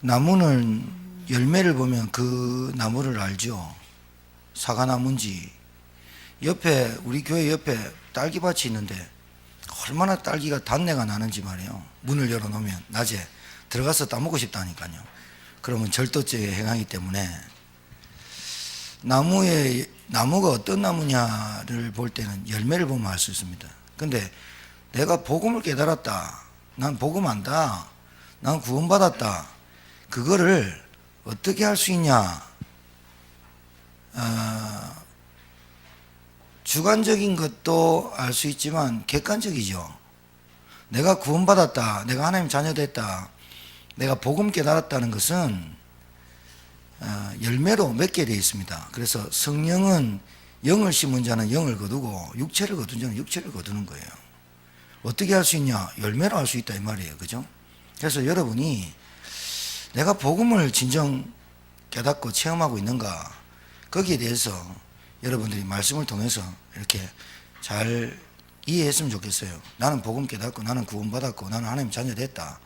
나무는 열매를 보면 그 나무를 알죠. 사과나무인지. 옆에 우리 교회 옆에 딸기밭이 있는데 얼마나 딸기가 단내가 나는지 말이에요. 문을 열어놓으면 낮에 들어가서 따먹고 싶다니까요. 그러면 절도죄에 행하기 때문에 나무가 어떤 나무냐를 볼 때는 열매를 보면 알 수 있습니다. 근데 내가 복음을 깨달았다, 난 복음 안다, 난 구원받았다, 그거를 어떻게 할 수 있냐? 주관적인 것도 알 수 있지만 객관적이죠. 내가 구원받았다, 내가 하나님 자녀 됐다, 내가 복음 깨달았다는 것은 열매로 맺게 되어 있습니다. 그래서 성령은 영을 심은 자는 영을 거두고 육체를 거둔 자는 육체를 거두는 거예요. 어떻게 할 수 있냐? 열매로 할 수 있다 이 말이에요. 그죠? 그래서 여러분이 내가 복음을 진정 깨닫고 체험하고 있는가, 거기에 대해서 여러분들이 말씀을 통해서 이렇게 잘 이해했으면 좋겠어요. 나는 복음 깨닫고 나는 구원받았고 나는 하나님 자녀 됐다.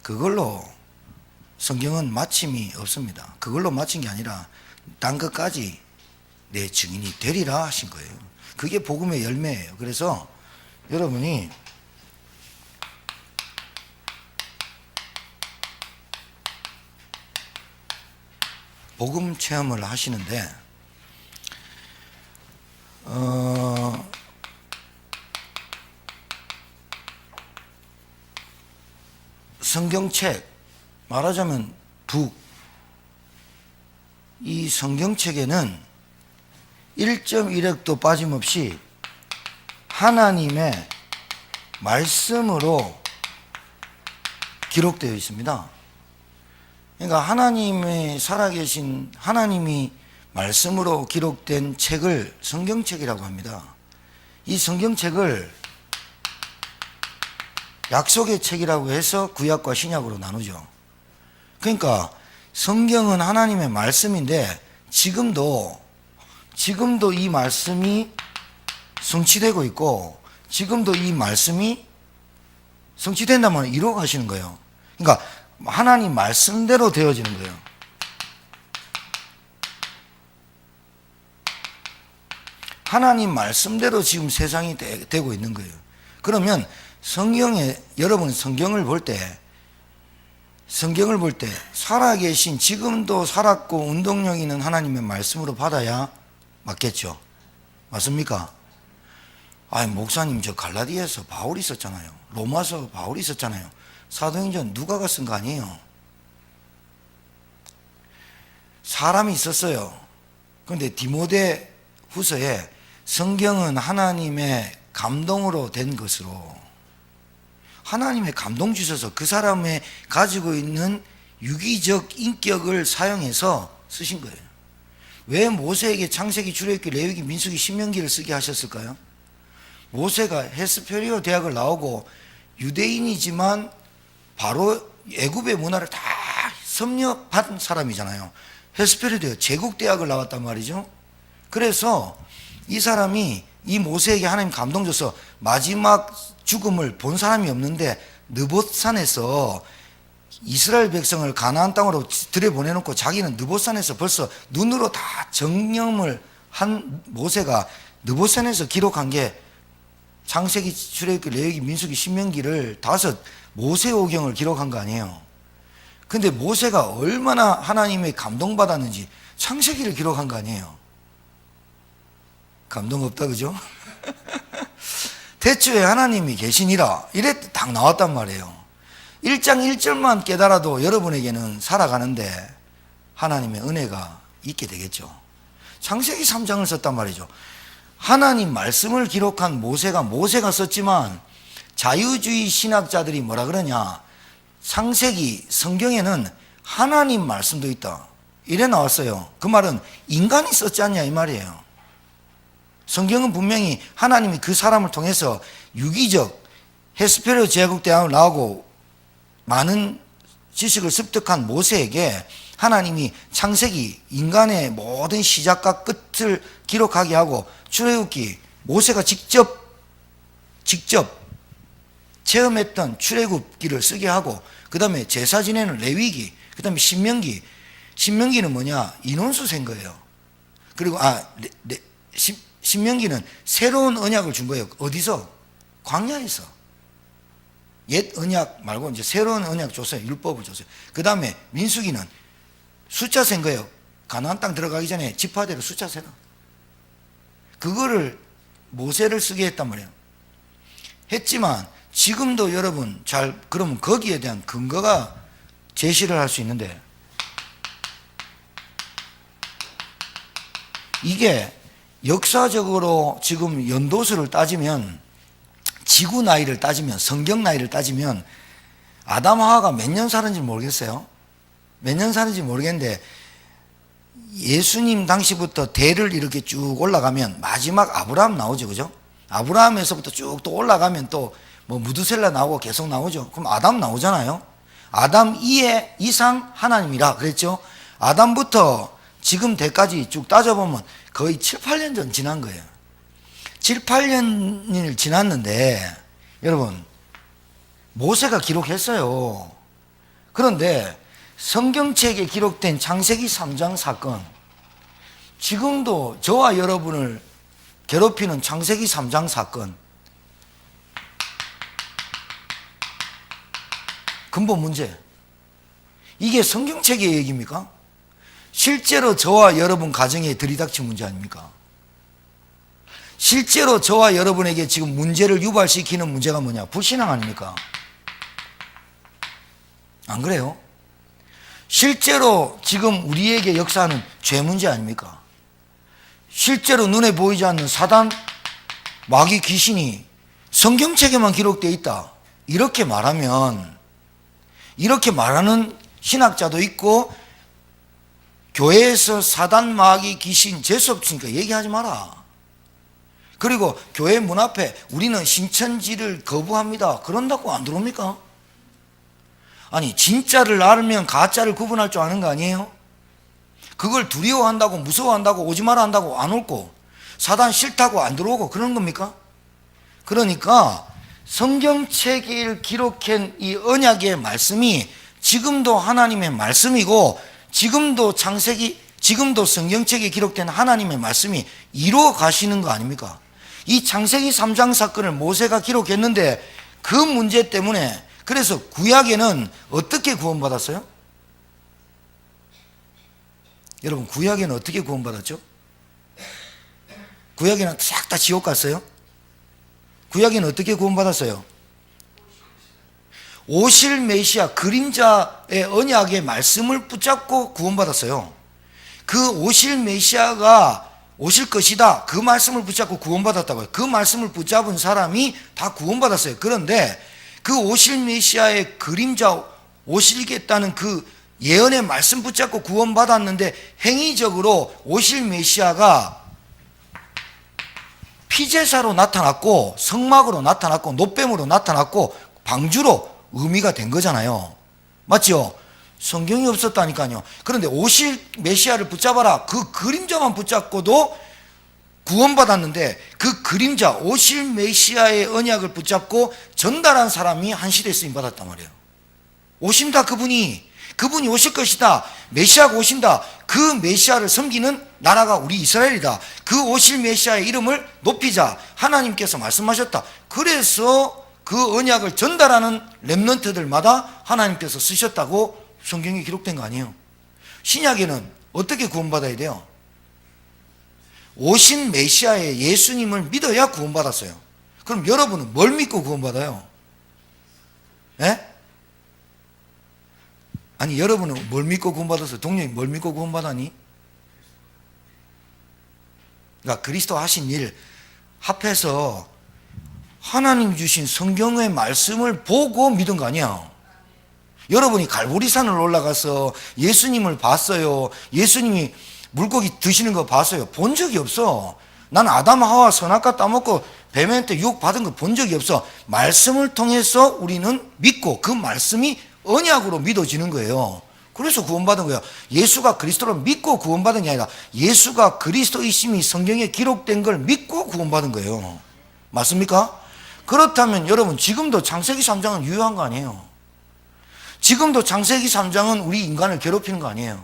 그걸로 성경은 마침이 없습니다. 그걸로 마친 게 아니라 딴 것까지 내 증인이 되리라 하신 거예요. 그게 복음의 열매예요. 그래서 여러분이 복음 체험을 하시는데 성경책, 말하자면 이 성경책에는 1.1획도 빠짐없이 하나님의 말씀으로 기록되어 있습니다. 그러니까 하나님의 살아계신 하나님이 말씀으로 기록된 책을 성경책이라고 합니다. 이 성경책을 약속의 책이라고 해서 구약과 신약으로 나누죠. 그러니까 성경은 하나님의 말씀인데 지금도 이 말씀이 성취되고 있고 지금도 이 말씀이 성취된다면 이루어가시는 거예요. 그러니까 하나님 말씀대로 되어지는 거예요. 하나님 말씀대로 지금 세상이 되고 있는 거예요. 그러면 여러분 성경을 볼 때 살아계신 지금도 살았고 운동력 있는 하나님의 말씀으로 받아야 맞겠죠. 맞습니까? 아니 목사님 저 갈라디아서 바울이 썼잖아요. 로마서 바울이 썼잖아요. 사도행전 누가가 쓴 거 아니에요. 사람이 있었어요. 그런데 디모데 후서에 성경은 하나님의 감동으로 된 것으로, 하나님의 감동 주셔서 그 사람의 가지고 있는 유기적 인격을 사용해서 쓰신 거예요. 왜 모세에게 창세기, 출애굽기, 레위기, 민수기, 신명기를 쓰게 하셨을까요? 모세가 헤스페리오 대학을 나오고 유대인이지만 바로 애굽의 문화를 다 섭렵한 사람이잖아요. 헤스페리오 제국 대학을 나왔단 말이죠. 그래서 이 사람이 이 모세에게 하나님 감동 줘서 마지막 죽음을 본 사람이 없는데 느봇산에서 이스라엘 백성을 가나안 땅으로 들여보내놓고 자기는 느봇산에서 벌써 눈으로 다 정령을 한 모세가 느봇산에서 기록한 게 창세기, 출애굽기, 레위기, 민수기, 신명기를 5 모세오경을 기록한 거 아니에요. 근데 모세가 얼마나 하나님의 감동받았는지 창세기를 기록한 거 아니에요. 감동 없다 그죠? 태초에 하나님이 계시니라 이래 딱 나왔단 말이에요. 1장 1절만 깨달아도 여러분에게는 살아가는데 하나님의 은혜가 있게 되겠죠. 창세기 3장을 썼단 말이죠. 하나님 말씀을 기록한 모세가 썼지만 자유주의 신학자들이 뭐라 그러냐, 창세기 성경에는 하나님 말씀도 있다 이래 나왔어요. 그 말은 인간이 썼지 않냐 이 말이에요. 성경은 분명히 하나님이 그 사람을 통해서 유기적 헤스페리오 제국 대학을 나오고 많은 지식을 습득한 모세에게 하나님이 창세기 인간의 모든 시작과 끝을 기록하게 하고 출애굽기 모세가 직접 체험했던 출애굽기를 쓰게 하고 그 다음에 제사 지내는 레위기 그 다음에 신명기는 뭐냐? 인원수 센 거예요. 그리고 신명기는 새로운 언약을 준 거예요. 어디서? 광야에서. 옛 언약 말고 이제 새로운 언약 줬어요. 율법을 줬어요. 그 다음에 민수기는 숫자 센 거예요. 가나안 땅 들어가기 전에 지파대로 숫자 세라. 그거를 모세를 쓰게 했단 말이에요. 했지만 지금도 여러분 그러면 거기에 대한 근거가 제시를 할 수 있는데, 이게 역사적으로 지금 연도수를 따지면, 지구 나이를 따지면, 성경 나이를 따지면 아담 하와가 몇 년 사는지 모르겠어요. 몇 년 사는지 모르겠는데 예수님 당시부터 대를 이렇게 쭉 올라가면 마지막 아브라함 나오죠. 그죠? 아브라함에서부터 쭉 또 올라가면 또 뭐 무드셀라 나오고 계속 나오죠. 그럼 아담 나오잖아요. 아담 이상 하나님이라 그랬죠. 아담부터 지금 대까지 쭉 따져보면 거의 7, 8년 전 지난 거예요. 7, 8년이 지났는데 여러분 모세가 기록했어요. 그런데 성경책에 기록된 창세기 3장 사건, 지금도 저와 여러분을 괴롭히는 창세기 3장 사건, 근본 문제, 이게 성경책의 얘기입니까? 실제로 저와 여러분 가정에 들이닥친 문제 아닙니까? 실제로 저와 여러분에게 지금 문제를 유발시키는 문제가 뭐냐? 불신앙 아닙니까? 안 그래요? 실제로 지금 우리에게 역사하는 죄 문제 아닙니까? 실제로 눈에 보이지 않는 사단, 마귀, 귀신이 성경책에만 기록되어 있다, 이렇게 말하면, 이렇게 말하는 신학자도 있고, 교회에서 사단, 마귀, 귀신 재수 없으니까 얘기하지 마라. 그리고 교회 문 앞에 우리는 신천지를 거부합니다, 그런다고 안 들어옵니까? 아니, 진짜를 알면 가짜를 구분할 줄 아는 거 아니에요? 그걸 두려워한다고, 무서워한다고, 오지 마라 한다고 안 올고, 사단 싫다고 안 들어오고 그런 겁니까? 그러니까 성경책을 기록한 이 언약의 말씀이 지금도 하나님의 말씀이고, 지금도 성경책에 기록된 하나님의 말씀이 이루어 가시는 거 아닙니까? 이 창세기 3장 사건을 모세가 기록했는데 그 문제 때문에, 그래서 구약에는 어떻게 구원받았어요? 여러분, 구약에는 어떻게 구원받았죠? 구약에는 싹 다 지옥 갔어요? 구약에는 어떻게 구원받았어요? 오실 메시아, 그림자의 언약의 말씀을 붙잡고 구원받았어요. 그 오실 메시아가 오실 것이다, 그 말씀을 붙잡고 구원받았다고요. 그 말씀을 붙잡은 사람이 다 구원받았어요. 그런데 그 오실 메시아의 그림자, 오시겠다는 그 예언의 말씀 붙잡고 구원받았는데, 행위적으로 오실 메시아가 피제사로 나타났고, 성막으로 나타났고, 노뱀으로 나타났고, 방주로 의미가 된 거잖아요. 맞죠? 성경이 없었다니까요. 그런데 오실 메시아를 붙잡아라, 그 그림자만 붙잡고도 구원받았는데, 그 그림자, 오실 메시아의 언약을 붙잡고 전달한 사람이 한 시대에 쓰임받았단 말이에요. 오신다, 그분이 오실 것이다, 메시아가 오신다, 그 메시아를 섬기는 나라가 우리 이스라엘이다, 그 오실 메시아의 이름을 높이자, 하나님께서 말씀하셨다. 그래서 그 언약을 전달하는 렘넌트들마다 하나님께서 쓰셨다고 성경에 기록된 거 아니에요? 신약에는 어떻게 구원받아야 돼요? 오신 메시아의 예수님을 믿어야 구원받았어요. 그럼 여러분은 뭘 믿고 구원받아요? 예? 아니, 여러분은 뭘 믿고 구원받았어요? 동료이 뭘 믿고 구원받았니? 그러니까 그리스도 하신 일 합해서 하나님 주신 성경의 말씀을 보고 믿은 거 아니야. 여러분이 갈보리산을 올라가서 예수님을 봤어요, 예수님이 물고기 드시는 거 봤어요? 본 적이 없어. 난 아담 하와 선악과 따먹고 뱀한테 유혹받은 거 본 적이 없어. 말씀을 통해서 우리는 믿고, 그 말씀이 언약으로 믿어지는 거예요. 그래서 구원받은 거예요. 예수가 그리스도를 믿고 구원받은 게 아니라 예수가 그리스도이심이 성경에 기록된 걸 믿고 구원받은 거예요. 맞습니까? 그렇다면 여러분, 지금도 창세기 3장은 유효한 거 아니에요? 지금도 창세기 3장은 우리 인간을 괴롭히는 거 아니에요.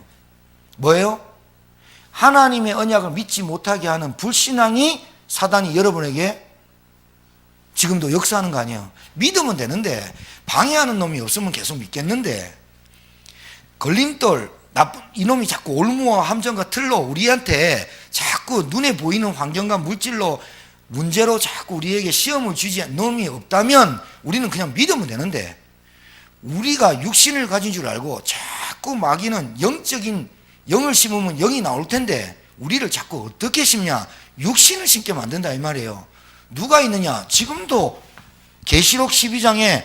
뭐예요? 하나님의 언약을 믿지 못하게 하는 불신앙이 사단이 여러분에게 지금도 역사하는 거 아니에요. 믿으면 되는데, 방해하는 놈이 없으면 계속 믿겠는데, 걸림돌, 이놈이 자꾸 올무와 함정과 틀로 우리한테 자꾸 눈에 보이는 환경과 물질로 문제로 자꾸 우리에게 시험을 주지 놈이 없다면 우리는 그냥 믿으면 되는데, 우리가 육신을 가진 줄 알고 자꾸 마귀는 영적인 영을 심으면 영이 나올 텐데 우리를 자꾸 어떻게 심냐? 육신을 심게 만든다 이 말이에요. 누가 있느냐? 지금도 계시록 12장에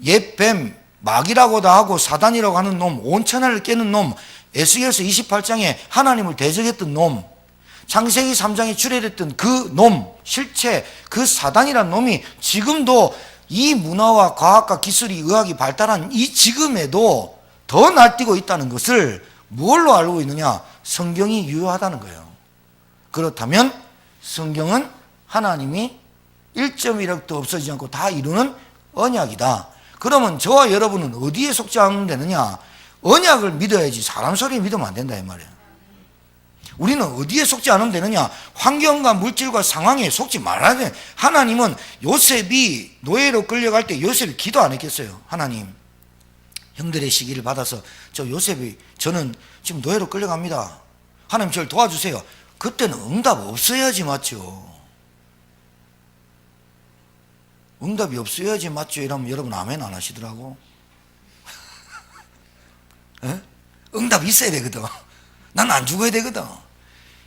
옛뱀 마귀라고도 하고 사단이라고 하는 놈, 온 천하를 깨는 놈, 에스겔서 28장에 하나님을 대적했던 놈, 창세기 3장에 출애됐던 그 놈, 실체, 그 사단이란 놈이 지금도 이 문화와 과학과 기술이 의학이 발달한 이 지금에도 더 날뛰고 있다는 것을 뭘로 알고 있느냐? 성경이 유효하다는 거예요. 그렇다면 성경은 하나님이 1.1억도 없어지지 않고 다 이루는 언약이다. 그러면 저와 여러분은 어디에 속지 않으면 되느냐? 언약을 믿어야지 사람 소리 믿으면 안 된다 이 말이에요. 우리는 어디에 속지 않으면 되느냐? 환경과 물질과 상황에 속지 말아야 돼. 하나님은 요셉이 노예로 끌려갈 때 요셉이 기도 안 했겠어요? 하나님, 형들의 시기를 받아서 저는 지금 노예로 끌려갑니다. 하나님 저를 도와주세요. 그때는 응답 없어야지 맞죠? 응답이 없어야지 맞죠? 이러면 여러분 아멘 안 하시더라고. 응답 있어야 되거든. 난 안 죽어야 되거든.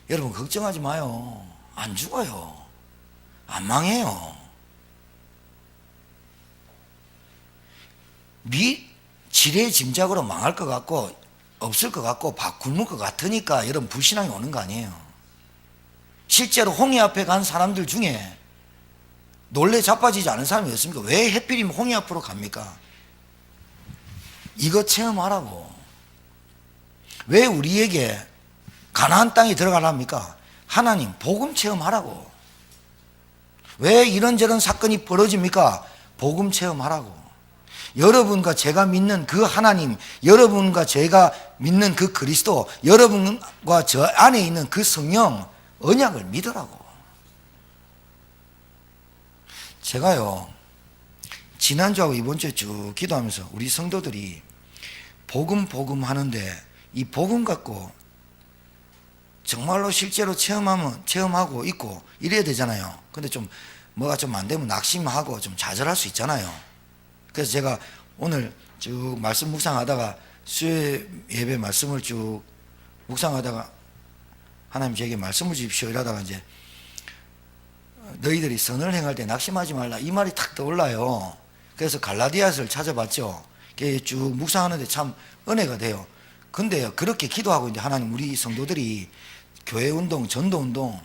여러분 걱정하지 마요. 안 죽어요. 안 망해요. 지레 짐작으로 망할 것 같고 없을 것 같고 굶을 것 같으니까 여러분 불신앙이 오는 거 아니에요. 실제로 홍해 앞에 간 사람들 중에 놀래 자빠지지 않은 사람이 없습니까? 왜 해필이면 홍해 앞으로 갑니까? 이거 체험하라고. 왜 우리에게 가나안 땅에 들어가랍니까? 하나님 복음 체험하라고. 왜 이런저런 사건이 벌어집니까? 복음 체험하라고. 여러분과 제가 믿는 그 하나님, 여러분과 제가 믿는 그 그리스도, 여러분과 저 안에 있는 그 성령, 언약을 믿으라고. 제가요, 지난주하고 이번주에 쭉 기도하면서 우리 성도들이 복음 하는데 이 복음 갖고 정말로 실제로 체험하고 있고 이래야 되잖아요. 근데 좀 뭐가 좀 안 되면 낙심하고 좀 좌절할 수 있잖아요. 그래서 제가 오늘 쭉 말씀 묵상하다가 수요 예배 말씀을 쭉 묵상하다가 하나님 저에게 말씀을 주십시오 이러다가 이제 너희들이 선을 행할 때 낙심하지 말라 이 말이 탁 떠올라요. 그래서 갈라디아서를 찾아봤죠. 쭉 묵상하는데 참 은혜가 돼요. 근데 그렇게 기도하고 있는데 하나님 우리 성도들이 교회운동, 전도운동,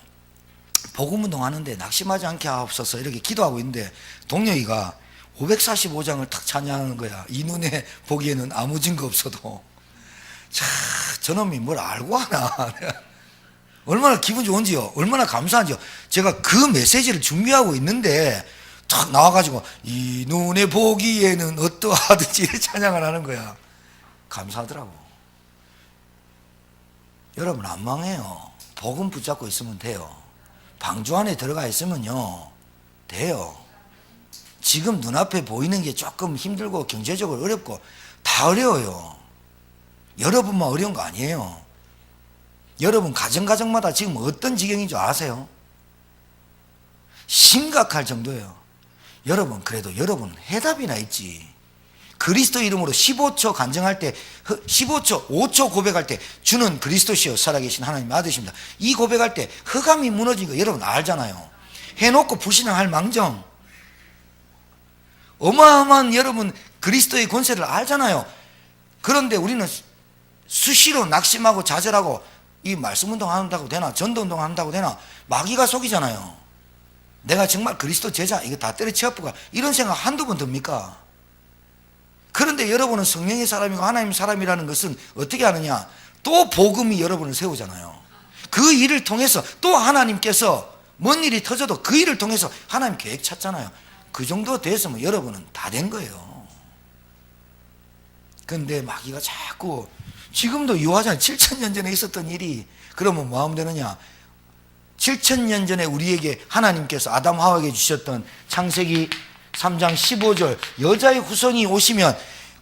복음운동 하는데 낙심하지 않게 하옵소서 이렇게 기도하고 있는데 동료이가 545장을 탁 찬양하는 거야. 이 눈에 보기에는 아무 증거 없어도. 자, 저놈이 뭘 알고 하나. 얼마나 기분 좋은지요. 얼마나 감사한지요. 제가 그 메시지를 준비하고 있는데 탁 나와가지고 이 눈에 보기에는 어떠하든지 이렇게 찬양을 하는 거야. 감사하더라고. 여러분 안 망해요. 복음 붙잡고 있으면 돼요. 방주 안에 들어가 있으면요 돼요. 지금 눈앞에 보이는 게 조금 힘들고 경제적으로 어렵고 다 어려워요. 여러분만 어려운 거 아니에요. 여러분 가정마다 지금 어떤 지경인 줄 아세요? 심각할 정도예요. 여러분 그래도 여러분 해답이나 있지. 그리스도 이름으로 15초 간증할 때 15초 5초 고백할 때 주는 그리스도시요 살아계신 하나님의 아들이십니다. 이 고백할 때 흑암이 무너진 거 여러분 알잖아요. 해놓고 불신앙할 망정 어마어마한 여러분 그리스도의 권세를 알잖아요. 그런데 우리는 수시로 낙심하고 좌절하고 이 말씀운동 한다고 되나 전도운동 한다고 되나 마귀가 속이잖아요. 내가 정말 그리스도 제자 이거 다 때려치워볼까 이런 생각 한두 번 듭니까? 그런데 여러분은 성령의 사람이고 하나님 사람이라는 것은 어떻게 하느냐? 또 복음이 여러분을 세우잖아요. 그 일을 통해서 또 하나님께서 뭔 일이 터져도 그 일을 통해서 하나님 계획 찾잖아요. 그 정도 됐으면 여러분은 다 된 거예요. 근데 마귀가 자꾸 지금도 유화잖아요. 7,000년 전에 있었던 일이 그러면 뭐 하면 되느냐? 7,000년 전에 우리에게 하나님께서 아담 하와에게 주셨던 창세기 3장 15절 여자의 후손이 오시면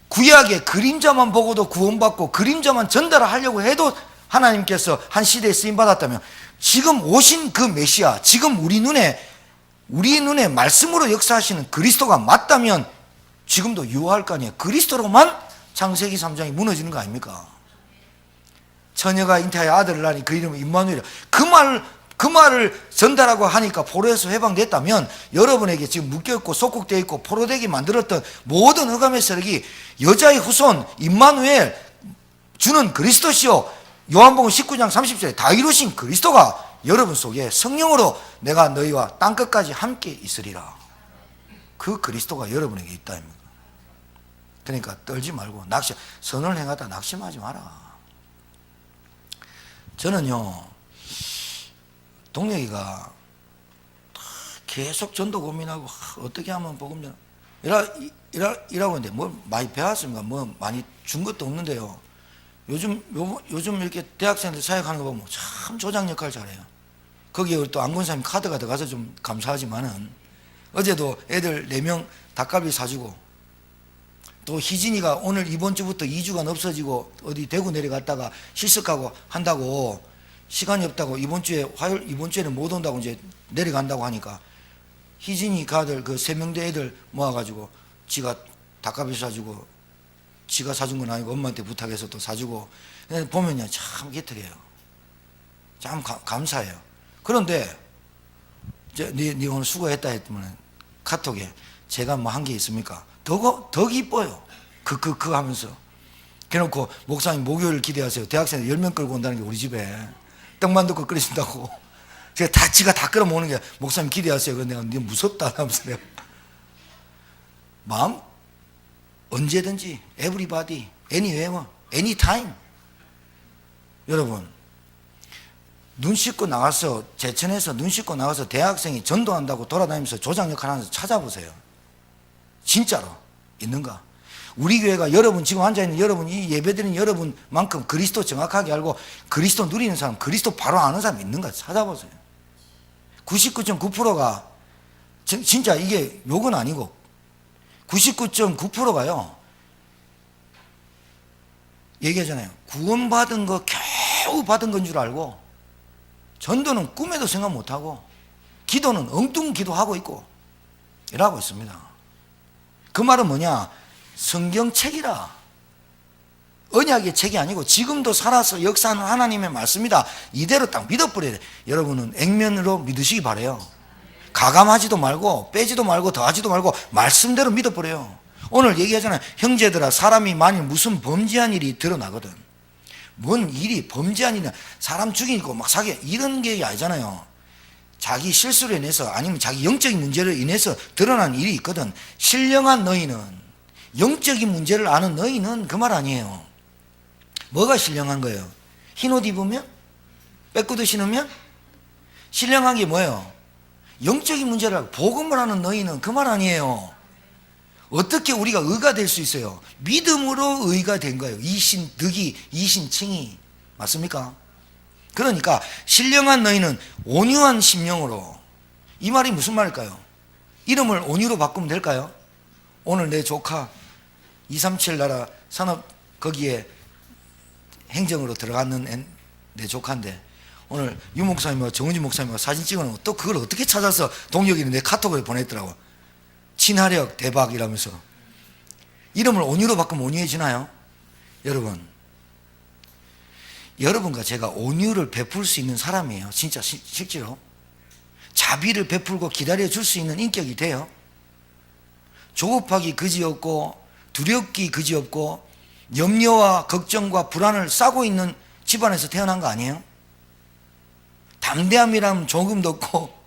구약의 그림자만 보고도 구원받고 그림자만 전달하려고 해도 하나님께서 한 시대에 쓰임받았다면 지금 오신 그 메시아, 지금 우리 눈에 말씀으로 역사하시는 그리스도가 맞다면 지금도 유효할 거 아니에요. 그리스도로만 창세기 3장이 무너지는 거 아닙니까? 처녀가 잉태하여 아들을 낳으니 그 이름은 임마누엘이라. 그 말을 전달하고 하니까 포로에서 해방됐다면 여러분에게 지금 묶여있고 속국되어 있고 포로되게 만들었던 모든 흑암의 세력이 여자의 후손 임마누엘 주는 그리스도시요 요한복음 19장 30절에 다 이루신 그리스도가 여러분 속에 성령으로 내가 너희와 땅끝까지 함께 있으리라. 그 그리스도가 여러분에게 있다. 그러니까 떨지 말고 선을 행하다 낙심하지 마라. 저는요, 동혁이가 계속 전도 고민하고 어떻게 하면 복음 이라고 했는데 뭐 많이 배웠습니까? 뭐 많이 준 것도 없는데요. 요즘 이렇게 대학생들 사역하는 거 보면 참 조장 역할 잘해요. 거기에 또 안건사님 카드가 들어가서 좀 감사하지만은 어제도 애들 4명 닭갈비 사주고 또 희진이가 오늘 이번 주부터 2주간 없어지고 어디 대구 내려갔다가 실습하고 한다고 시간이 없다고 이번 주에는 못 온다고 이제 내려간다고 하니까 희진이 가들 그 3명대 애들 모아가지고 지가 닭갈비 사주고 지가 사준 건 아니고 엄마한테 부탁해서 또 사주고 보면요 참 기특해요. 참 감사해요. 그런데 네 오늘 수고했다 했더니 카톡에 제가 뭐 한 게 있습니까? 더 기뻐요. 하면서. 그래놓고 목사님 목요일 기대하세요. 대학생 10명 끌고 온다는 게 우리 집에 떡만둣국 끓이신다고. 지가 다 끌어모으는 게 목사님 기대하세요. 그런데 내가 네 무섭다 하면서 내가 마음 언제든지 everybody, anywhere, anytime. 여러분 눈 씻고 나가서 제천에서 눈 씻고 나가서 대학생이 전도한다고 돌아다니면서 조장 역할 하면서 찾아보세요. 진짜로 있는가? 우리 교회가 여러분 지금 앉아있는 여러분 이 예배드리는 여러분만큼 그리스도 정확하게 알고 그리스도 누리는 사람 그리스도 바로 아는 사람 있는가 찾아보세요. 99.9%가 진짜 이게 욕은 아니고 99.9%가요 얘기하잖아요. 구원받은 거 겨우 받은 건 줄 알고 전도는 꿈에도 생각 못하고 기도는 엉뚱 기도하고 있고 이러고 있습니다. 그 말은 뭐냐? 성경책이라. 언약의 책이 아니고 지금도 살아서 역사하는 하나님의 말씀이다. 이대로 딱 믿어버려야 돼. 여러분은 액면으로 믿으시기 바라요. 가감하지도 말고 빼지도 말고 더하지도 말고 말씀대로 믿어버려요. 오늘 얘기하잖아요. 형제들아 사람이 만일 무슨 범죄한 일이 드러나거든. 뭔 일이 범죄한 일이냐. 사람 죽이고 막 사기 이런 게 아니잖아요. 자기 실수로 인해서 아니면 자기 영적인 문제로 인해서 드러난 일이 있거든. 신령한 너희는 영적인 문제를 아는 너희는 그 말 아니에요. 뭐가 신령한 거예요? 흰옷 입으면? 빼꾸도 신으면? 신령한 게 뭐예요? 영적인 문제를 알고 복음을 하는 너희는 그 말 아니에요. 어떻게 우리가 의가 될 수 있어요? 믿음으로 의가 된 거예요. 이신 득이 이신칭이 맞습니까? 그러니까 신령한 너희는 온유한 심령으로. 이 말이 무슨 말일까요? 이름을 온유로 바꾸면 될까요? 오늘 내 조카 237 나라 산업 거기에 행정으로 들어가는 내 조카인데 오늘 유 목사님과 정은지 목사님과 사진 찍어놓고 또 그걸 어떻게 찾아서 동혁이는 내 카톡을 보냈더라고. 친화력 대박 이라면서. 이름을 온유로 바꾸면 온유해지나요? 여러분과 제가 온유를 베풀 수 있는 사람이에요. 진짜 실제로 자비를 베풀고 기다려줄 수 있는 인격이 돼요. 조급하기 그지없고 두렵기 그지없고 염려와 걱정과 불안을 싸고 있는 집안에서 태어난 거 아니에요? 담대함이라면 조금도 없고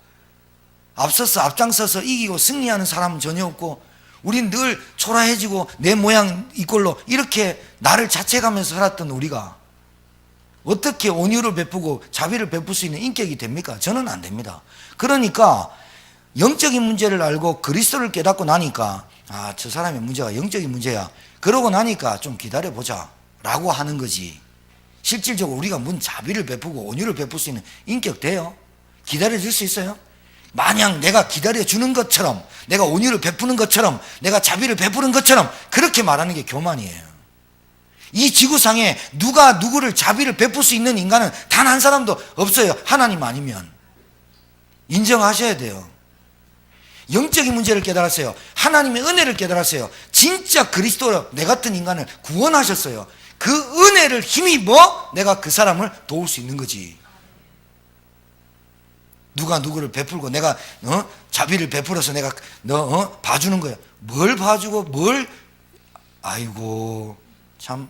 앞장서서 이기고 승리하는 사람은 전혀 없고 우린 늘 초라해지고 내 모양 이꼴로 이렇게 나를 자책하면서 살았던 우리가 어떻게 온유를 베푸고 자비를 베풀 수 있는 인격이 됩니까? 저는 안 됩니다. 그러니까 영적인 문제를 알고 그리스도를 깨닫고 나니까 저 사람의 문제가 영적인 문제야. 그러고 나니까 좀 기다려보자 라고 하는 거지. 실질적으로 우리가 뭔 자비를 베푸고 온유를 베풀 수 있는 인격 돼요? 기다려줄 수 있어요? 마냥 내가 기다려주는 것처럼, 내가 온유를 베푸는 것처럼, 내가 자비를 베푸는 것처럼 그렇게 말하는 게 교만이에요. 이 지구상에 누가 누구를 자비를 베풀 수 있는 인간은 단 한 사람도 없어요. 하나님 아니면. 인정하셔야 돼요. 영적인 문제를 깨달았어요. 하나님의 은혜를 깨달았어요. 진짜 그리스도로 내 같은 인간을 구원하셨어요. 그 은혜를 힘입어 내가 그 사람을 도울 수 있는 거지. 누가 누구를 베풀고 내가 자비를 베풀어서 내가 너 봐주는 거야. 뭘 봐주고 뭘. 아이고 참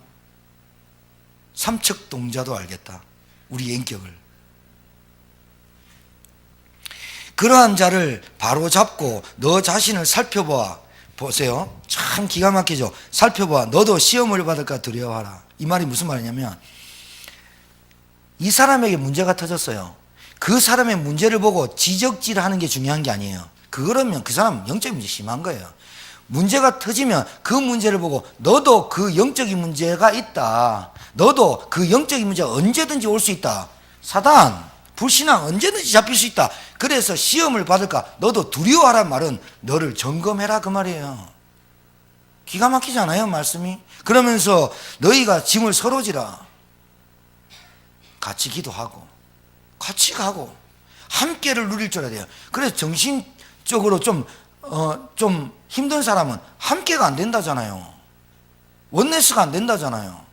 삼척동자도 알겠다. 우리 인격을. 그러한 자를 바로 잡고 너 자신을 살펴보아. 보세요. 참 기가 막히죠. 살펴보아. 너도 시험을 받을까 두려워하라. 이 말이 무슨 말이냐면 이 사람에게 문제가 터졌어요. 그 사람의 문제를 보고 지적질하는 게 중요한 게 아니에요. 그러면 그 사람 영적인 문제 심한 거예요. 문제가 터지면 그 문제를 보고 너도 그 영적인 문제가 있다. 너도 그 영적인 문제가 언제든지 올 수 있다. 사단, 불신앙 언제든지 잡힐 수 있다. 그래서 시험을 받을까 너도 두려워하란 말은 너를 점검해라 그 말이에요. 기가 막히지 않아요 말씀이? 그러면서 너희가 짐을 서로 지라. 같이 기도하고 같이 가고 함께를 누릴 줄 알아야 돼요. 그래서 정신적으로 좀 힘든 사람은 함께가 안 된다잖아요. 원네스가 안 된다잖아요.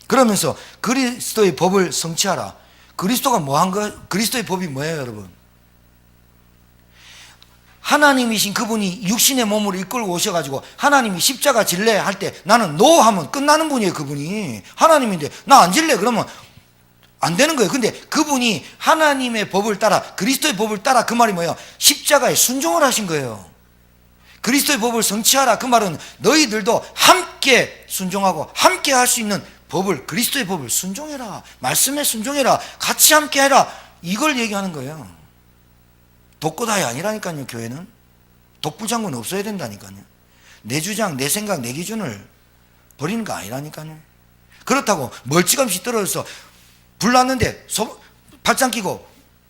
그러면서 그리스도의 법을 성취하라. 그리스도가 뭐한 거? 그리스도의 법이 뭐예요 여러분? 하나님이신 그분이 육신의 몸으로 이끌고 오셔가지고 하나님이 십자가 질래 할 때 나는 노 하면 끝나는 분이에요. 그분이 하나님인데 나 안 질래 그러면 안 되는 거예요. 근데 그분이 하나님의 법을 따라 그리스도의 법을 따라 그 말이 뭐예요? 십자가에 순종을 하신 거예요. 그리스도의 법을 성취하라 그 말은 너희들도 함께 순종하고 함께 할 수 있는 법을 그리스도의 법을 순종해라. 말씀에 순종해라. 같이 함께 해라. 이걸 얘기하는 거예요. 독고다이 아니라니까요. 교회는 독불장군 없어야 된다니까요. 내 주장 내 생각 내 기준을 버리는 거 아니라니까요. 그렇다고 멀찌감치 떨어져서 불 났는데 팔짱 끼고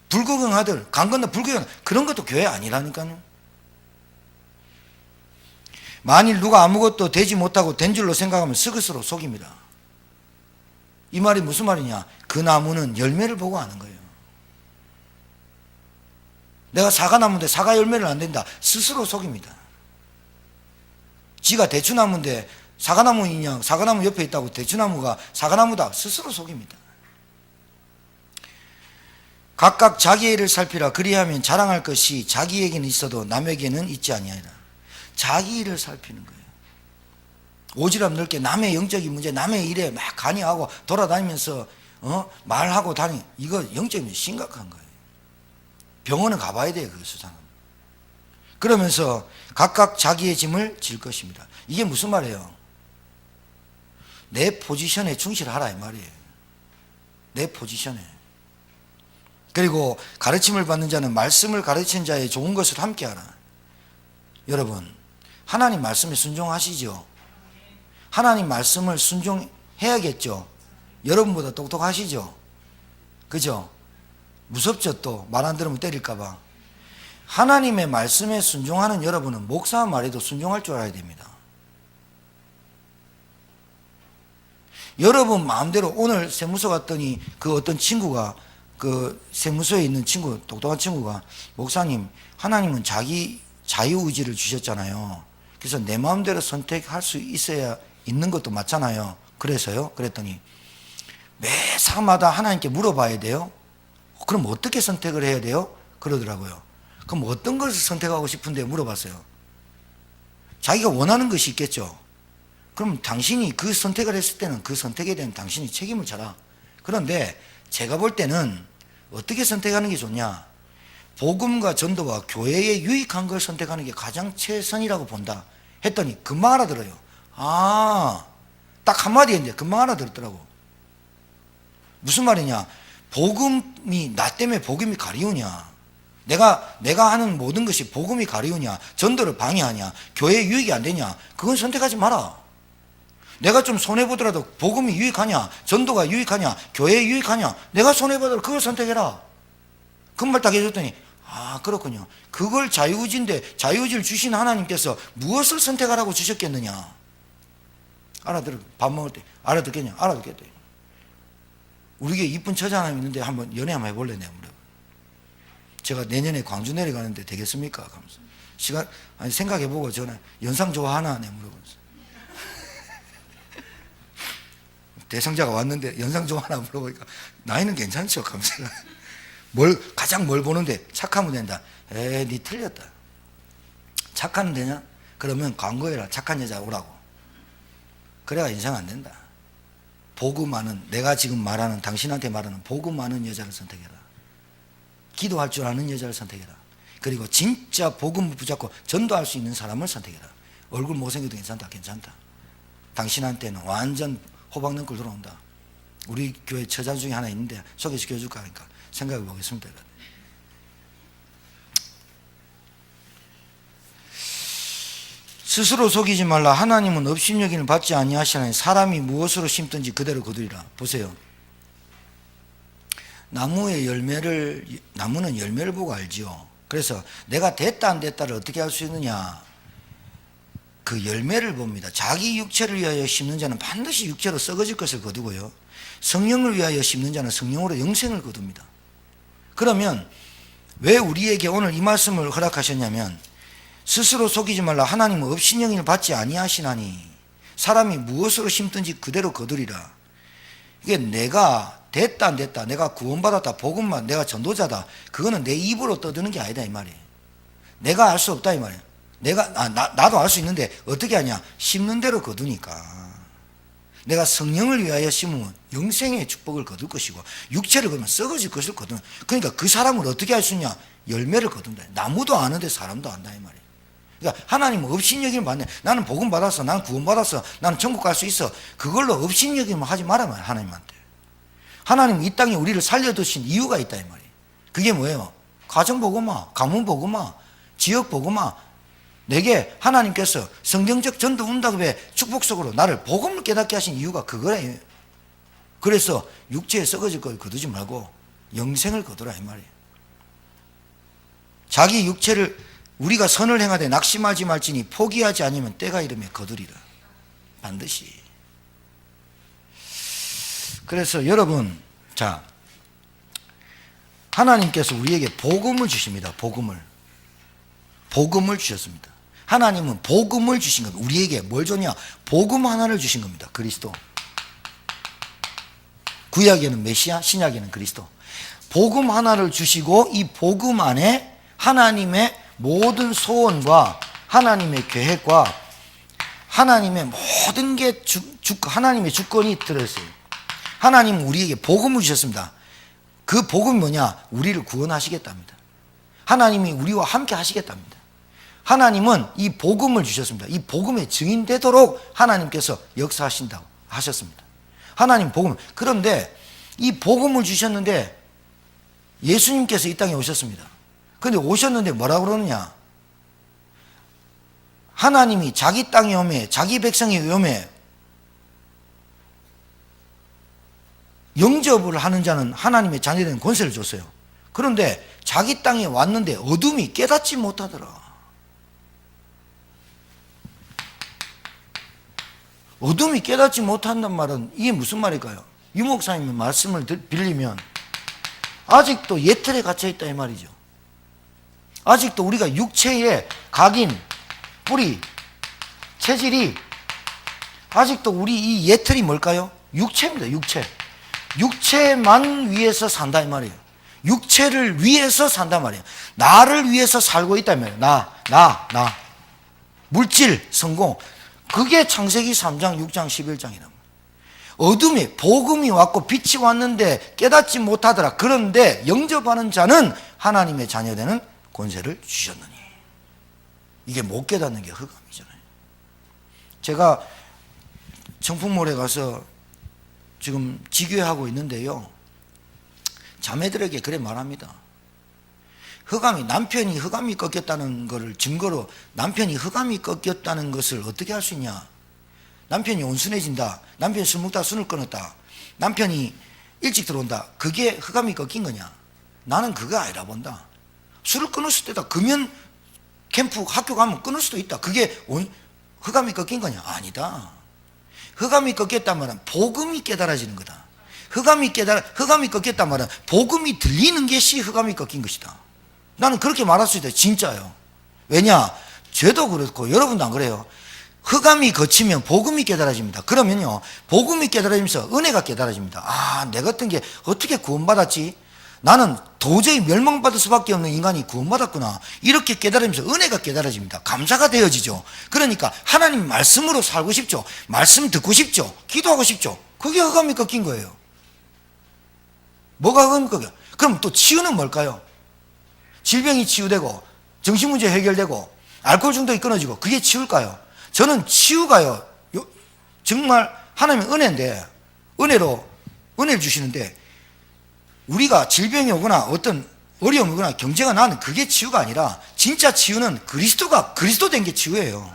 불구경하들 강 건너 불구경 그런 것도 교회 아니라니까요. 만일 누가 아무것도 되지 못하고 된 줄로 생각하면 스스로 속입니다. 이 말이 무슨 말이냐? 그 나무는 열매를 보고 아는 거예요. 내가 사과나무인데 사과 열매를 안 된다. 스스로 속입니다. 지가 대추나무인데 사과나무이냐 사과나무 옆에 있다고 대추나무가 사과나무다. 스스로 속입니다. 각각 자기의 일을 살피라. 그리하면 자랑할 것이 자기에게는 있어도 남에게는 있지 아니하리라. 자기 일을 살피는 거예요. 오지랖 넓게 남의 영적인 문제 남의 일에 막 간이하고 돌아다니면서 말하고 다니 이거 영적인 문제 심각한 거예요. 병원을 가봐야 돼요. 그 수사는. 그러면서 각각 자기의 짐을 질 것입니다. 이게 무슨 말이에요? 내 포지션에 충실하라 이 말이에요. 내 포지션에. 그리고 가르침을 받는 자는 말씀을 가르친 자의 좋은 것을 함께하라. 여러분 하나님 말씀에 순종하시죠? 하나님 말씀을 순종해야겠죠? 여러분보다 똑똑하시죠? 그죠? 무섭죠? 또 말 안 들으면 때릴까 봐. 하나님의 말씀에 순종하는 여러분은 목사 말에도 순종할 줄 알아야 됩니다. 여러분 마음대로 오늘 세무서 갔더니 그 어떤 친구가 그 세무서에 있는 친구 똑똑한 친구가 목사님 하나님은 자기 자유의지를 주셨잖아요. 그래서 내 마음대로 선택할 수 있어야 있는 것도 맞잖아요. 그래서요? 그랬더니 매 사람마다 하나님께 물어봐야 돼요. 그럼 어떻게 선택을 해야 돼요? 그러더라고요. 그럼 어떤 것을 선택하고 싶은데 물어봤어요. 자기가 원하는 것이 있겠죠. 그럼 당신이 그 선택을 했을 때는 그 선택에 대한 당신이 책임을 져라. 그런데 제가 볼 때는 어떻게 선택하는 게 좋냐? 복음과 전도와 교회에 유익한 걸 선택하는 게 가장 최선이라고 본다 했더니 금방 알아들어요. 아, 딱 한마디 했는데 금방 알아들었더라고. 무슨 말이냐? 복음이 나 때문에 복음이 가리우냐? 내가 하는 모든 것이 복음이 가리우냐? 전도를 방해하냐? 교회에 유익이 안 되냐? 그건 선택하지 마라. 내가 좀 손해보더라도 복음이 유익하냐, 전도가 유익하냐, 교회에 유익하냐, 내가 손해보더라도 그걸 선택해라. 그 말 딱 해줬더니 아 그렇군요. 그걸 자유의지인데 자유의지를 주신 하나님께서 무엇을 선택하라고 주셨겠느냐. 알아들어. 밥 먹을 때 알아듣겠냐. 알아듣겠대. 우리 교회 이쁜 처자 하나 있는데 한번 연애 한번 해볼래 내가 물어봐. 제가 내년에 광주 내려가는데 되겠습니까? 하면서 시간 아니 생각해보고 전화 연상 좋아하나 내가 물어보면서 대상자가 왔는데 연상 좋아하나 물어보니까 나이는 괜찮죠? 하면서 가장 뭘 보는데 착하면 된다. 에이 니 틀렸다. 착하면 되냐? 그러면 광고해라. 착한 여자 오라고. 그래야 인상 안 된다. 복음 많은, 내가 지금 말하는 당신한테 말하는 복음 많은 여자를 선택해라. 기도할 줄 아는 여자를 선택해라. 그리고 진짜 복음 붙잡고 전도할 수 있는 사람을 선택해라. 얼굴 못생겨도 괜찮다. 괜찮다. 당신한테는 완전 호박는 꿀 들어온다. 우리 교회 처자 중에 하나 있는데 소개시켜 줄까 하니까 생각해 보겠습니다. 스스로 속이지 말라. 하나님은 업신여김을 받지 아니하시나니 사람이 무엇으로 심든지 그대로 거두리라. 보세요. 나무는 열매를 보고 알지요. 그래서 내가 됐다 안 됐다를 어떻게 할 수 있느냐. 그 열매를 봅니다. 자기 육체를 위하여 심는 자는 반드시 육체로 썩어질 것을 거두고요. 성령을 위하여 심는 자는 성령으로 영생을 거둡니다. 그러면 왜 우리에게 오늘 이 말씀을 허락하셨냐면 스스로 속이지 말라. 하나님은 업신여김을 받지 아니하시나니 사람이 무엇으로 심든지 그대로 거두리라. 이게 내가 됐다 안 됐다, 내가 구원받았다, 복음만, 내가 전도자다, 그거는 내 입으로 떠드는 게 아니다 이 말이에요. 내가 알 수 없다 이 말이에요. 나도 알 수 있는데 어떻게 하냐. 심는 대로 거두니까. 내가 성령을 위하여 심으면 영생의 축복을 거둘 것이고 육체를 거두면 썩어질 것을 거두는. 그러니까 그 사람을 어떻게 할 수 있냐. 열매를 거둔다. 나무도 아는데 사람도 안다 이 말이에요. 그러니까 하나님은 업신여김을 받네. 나는 복음 받았어, 나는 구원 받았어, 나는 천국 갈 수 있어. 그걸로 업신여김을 하지 말아 말이에요. 하나님한테. 하나님은 이 땅에 우리를 살려두신 이유가 있다 이 말이에요. 그게 뭐예요? 가정 복음화, 가문 복음화, 지역 복음화. 내게 하나님께서 성경적 전도 운답의 축복 속으로 나를 복음을 깨닫게 하신 이유가 그거예요. 그래서 육체에 썩어질 걸 거두지 말고 영생을 거두라 이 말이에요. 자기 육체를 우리가 선을 행하되 낙심하지 말지니 포기하지 않으면 때가 이르면 거두리라. 반드시. 그래서 여러분, 자, 하나님께서 우리에게 복음을 주십니다. 복음을 주셨습니다. 하나님은 복음을 주신 겁니다. 우리에게 뭘 줬냐? 복음 하나를 주신 겁니다. 그리스도. 구약에는 메시아, 신약에는 그리스도. 복음 하나를 주시고 이 복음 안에 하나님의 모든 소원과 하나님의 계획과 하나님의 모든 게 하나님의 주권이 들어있어요. 하나님은 우리에게 복음을 주셨습니다. 그 복음이 뭐냐? 우리를 구원하시겠답니다. 하나님이 우리와 함께 하시겠답니다. 하나님은 이 복음을 주셨습니다. 이 복음의 증인 되도록 하나님께서 역사하신다고 하셨습니다. 하나님 복음. 그런데 이 복음을 주셨는데 예수님께서 이 땅에 오셨습니다. 그런데 오셨는데 뭐라고 그러느냐? 하나님이 자기 땅에 오매, 자기 백성이 오매 영접을 하는 자는 하나님의 자녀된 권세를 줬어요. 그런데 자기 땅에 왔는데 어둠이 깨닫지 못하더라. 어둠이 깨닫지 못한단 말은 이게 무슨 말일까요? 유 목사님의 말씀을 빌리면 아직도 예틀에 갇혀 있다 이 말이죠. 아직도 우리가 육체의 각인, 뿌리, 체질이 아직도 우리 이 예틀이 뭘까요? 육체입니다. 육체만 위해서 산다 이 말이에요. 육체를 위해서 산단 말이에요. 나를 위해서 살고 있다 이 말이에요. 나. 물질, 성공. 그게 창세기 3장, 6장, 11장이란 말이에요. 어둠이, 복음이 왔고 빛이 왔는데 깨닫지 못하더라. 그런데 영접하는 자는 하나님의 자녀되는 권세를 주셨느니. 이게 못 깨닫는 게 흑암이잖아요. 제가 청풍몰에 가서 지금 지교하고 있는데요. 자매들에게 그래 말합니다. 남편이 흑암이 꺾였다는 것을 증거로 남편이 흑암이 꺾였다는 것을 어떻게 할 수 있냐? 남편이 온순해진다. 남편이 술 먹다가 술을 끊었다. 남편이 일찍 들어온다. 그게 흑암이 꺾인 거냐? 나는 그거 아니라 본다. 술을 끊었을 때다. 금연 캠프 학교 가면 끊을 수도 있다. 그게 흑암이 꺾인 거냐? 아니다. 흑암이 꺾였단 말은 복음이 깨달아지는 거다. 흑암이 꺾였단 말은 복음이 들리는 것이 흑암이 꺾인 것이다. 나는 그렇게 말할 수 있다. 진짜요. 왜냐? 죄도 그렇고 여러분도 안 그래요. 흑암이 거치면 복음이 깨달아집니다. 그러면요, 복음이 깨달아지면서 은혜가 깨달아집니다. 아, 내 같은 게 어떻게 구원받았지? 나는 도저히 멸망받을 수밖에 없는 인간이 구원받았구나. 이렇게 깨달으면서 은혜가 깨달아집니다. 감사가 되어지죠. 그러니까 하나님 말씀으로 살고 싶죠. 말씀 듣고 싶죠. 기도하고 싶죠. 그게 흑암이 꺾인 거예요. 뭐가 흑암이 꺾여? 그럼 또 치유는 뭘까요? 질병이 치유되고 정신문제 해결되고 알코올 중독이 끊어지고 그게 치유일까요? 저는 치유가요, 정말 하나님의 은혜인데, 은혜를 주시는데, 우리가 질병이 오거나 어떤 어려움이 오거나 경제가 나는 그게 치유가 아니라, 진짜 치유는 그리스도 된 게 치유예요.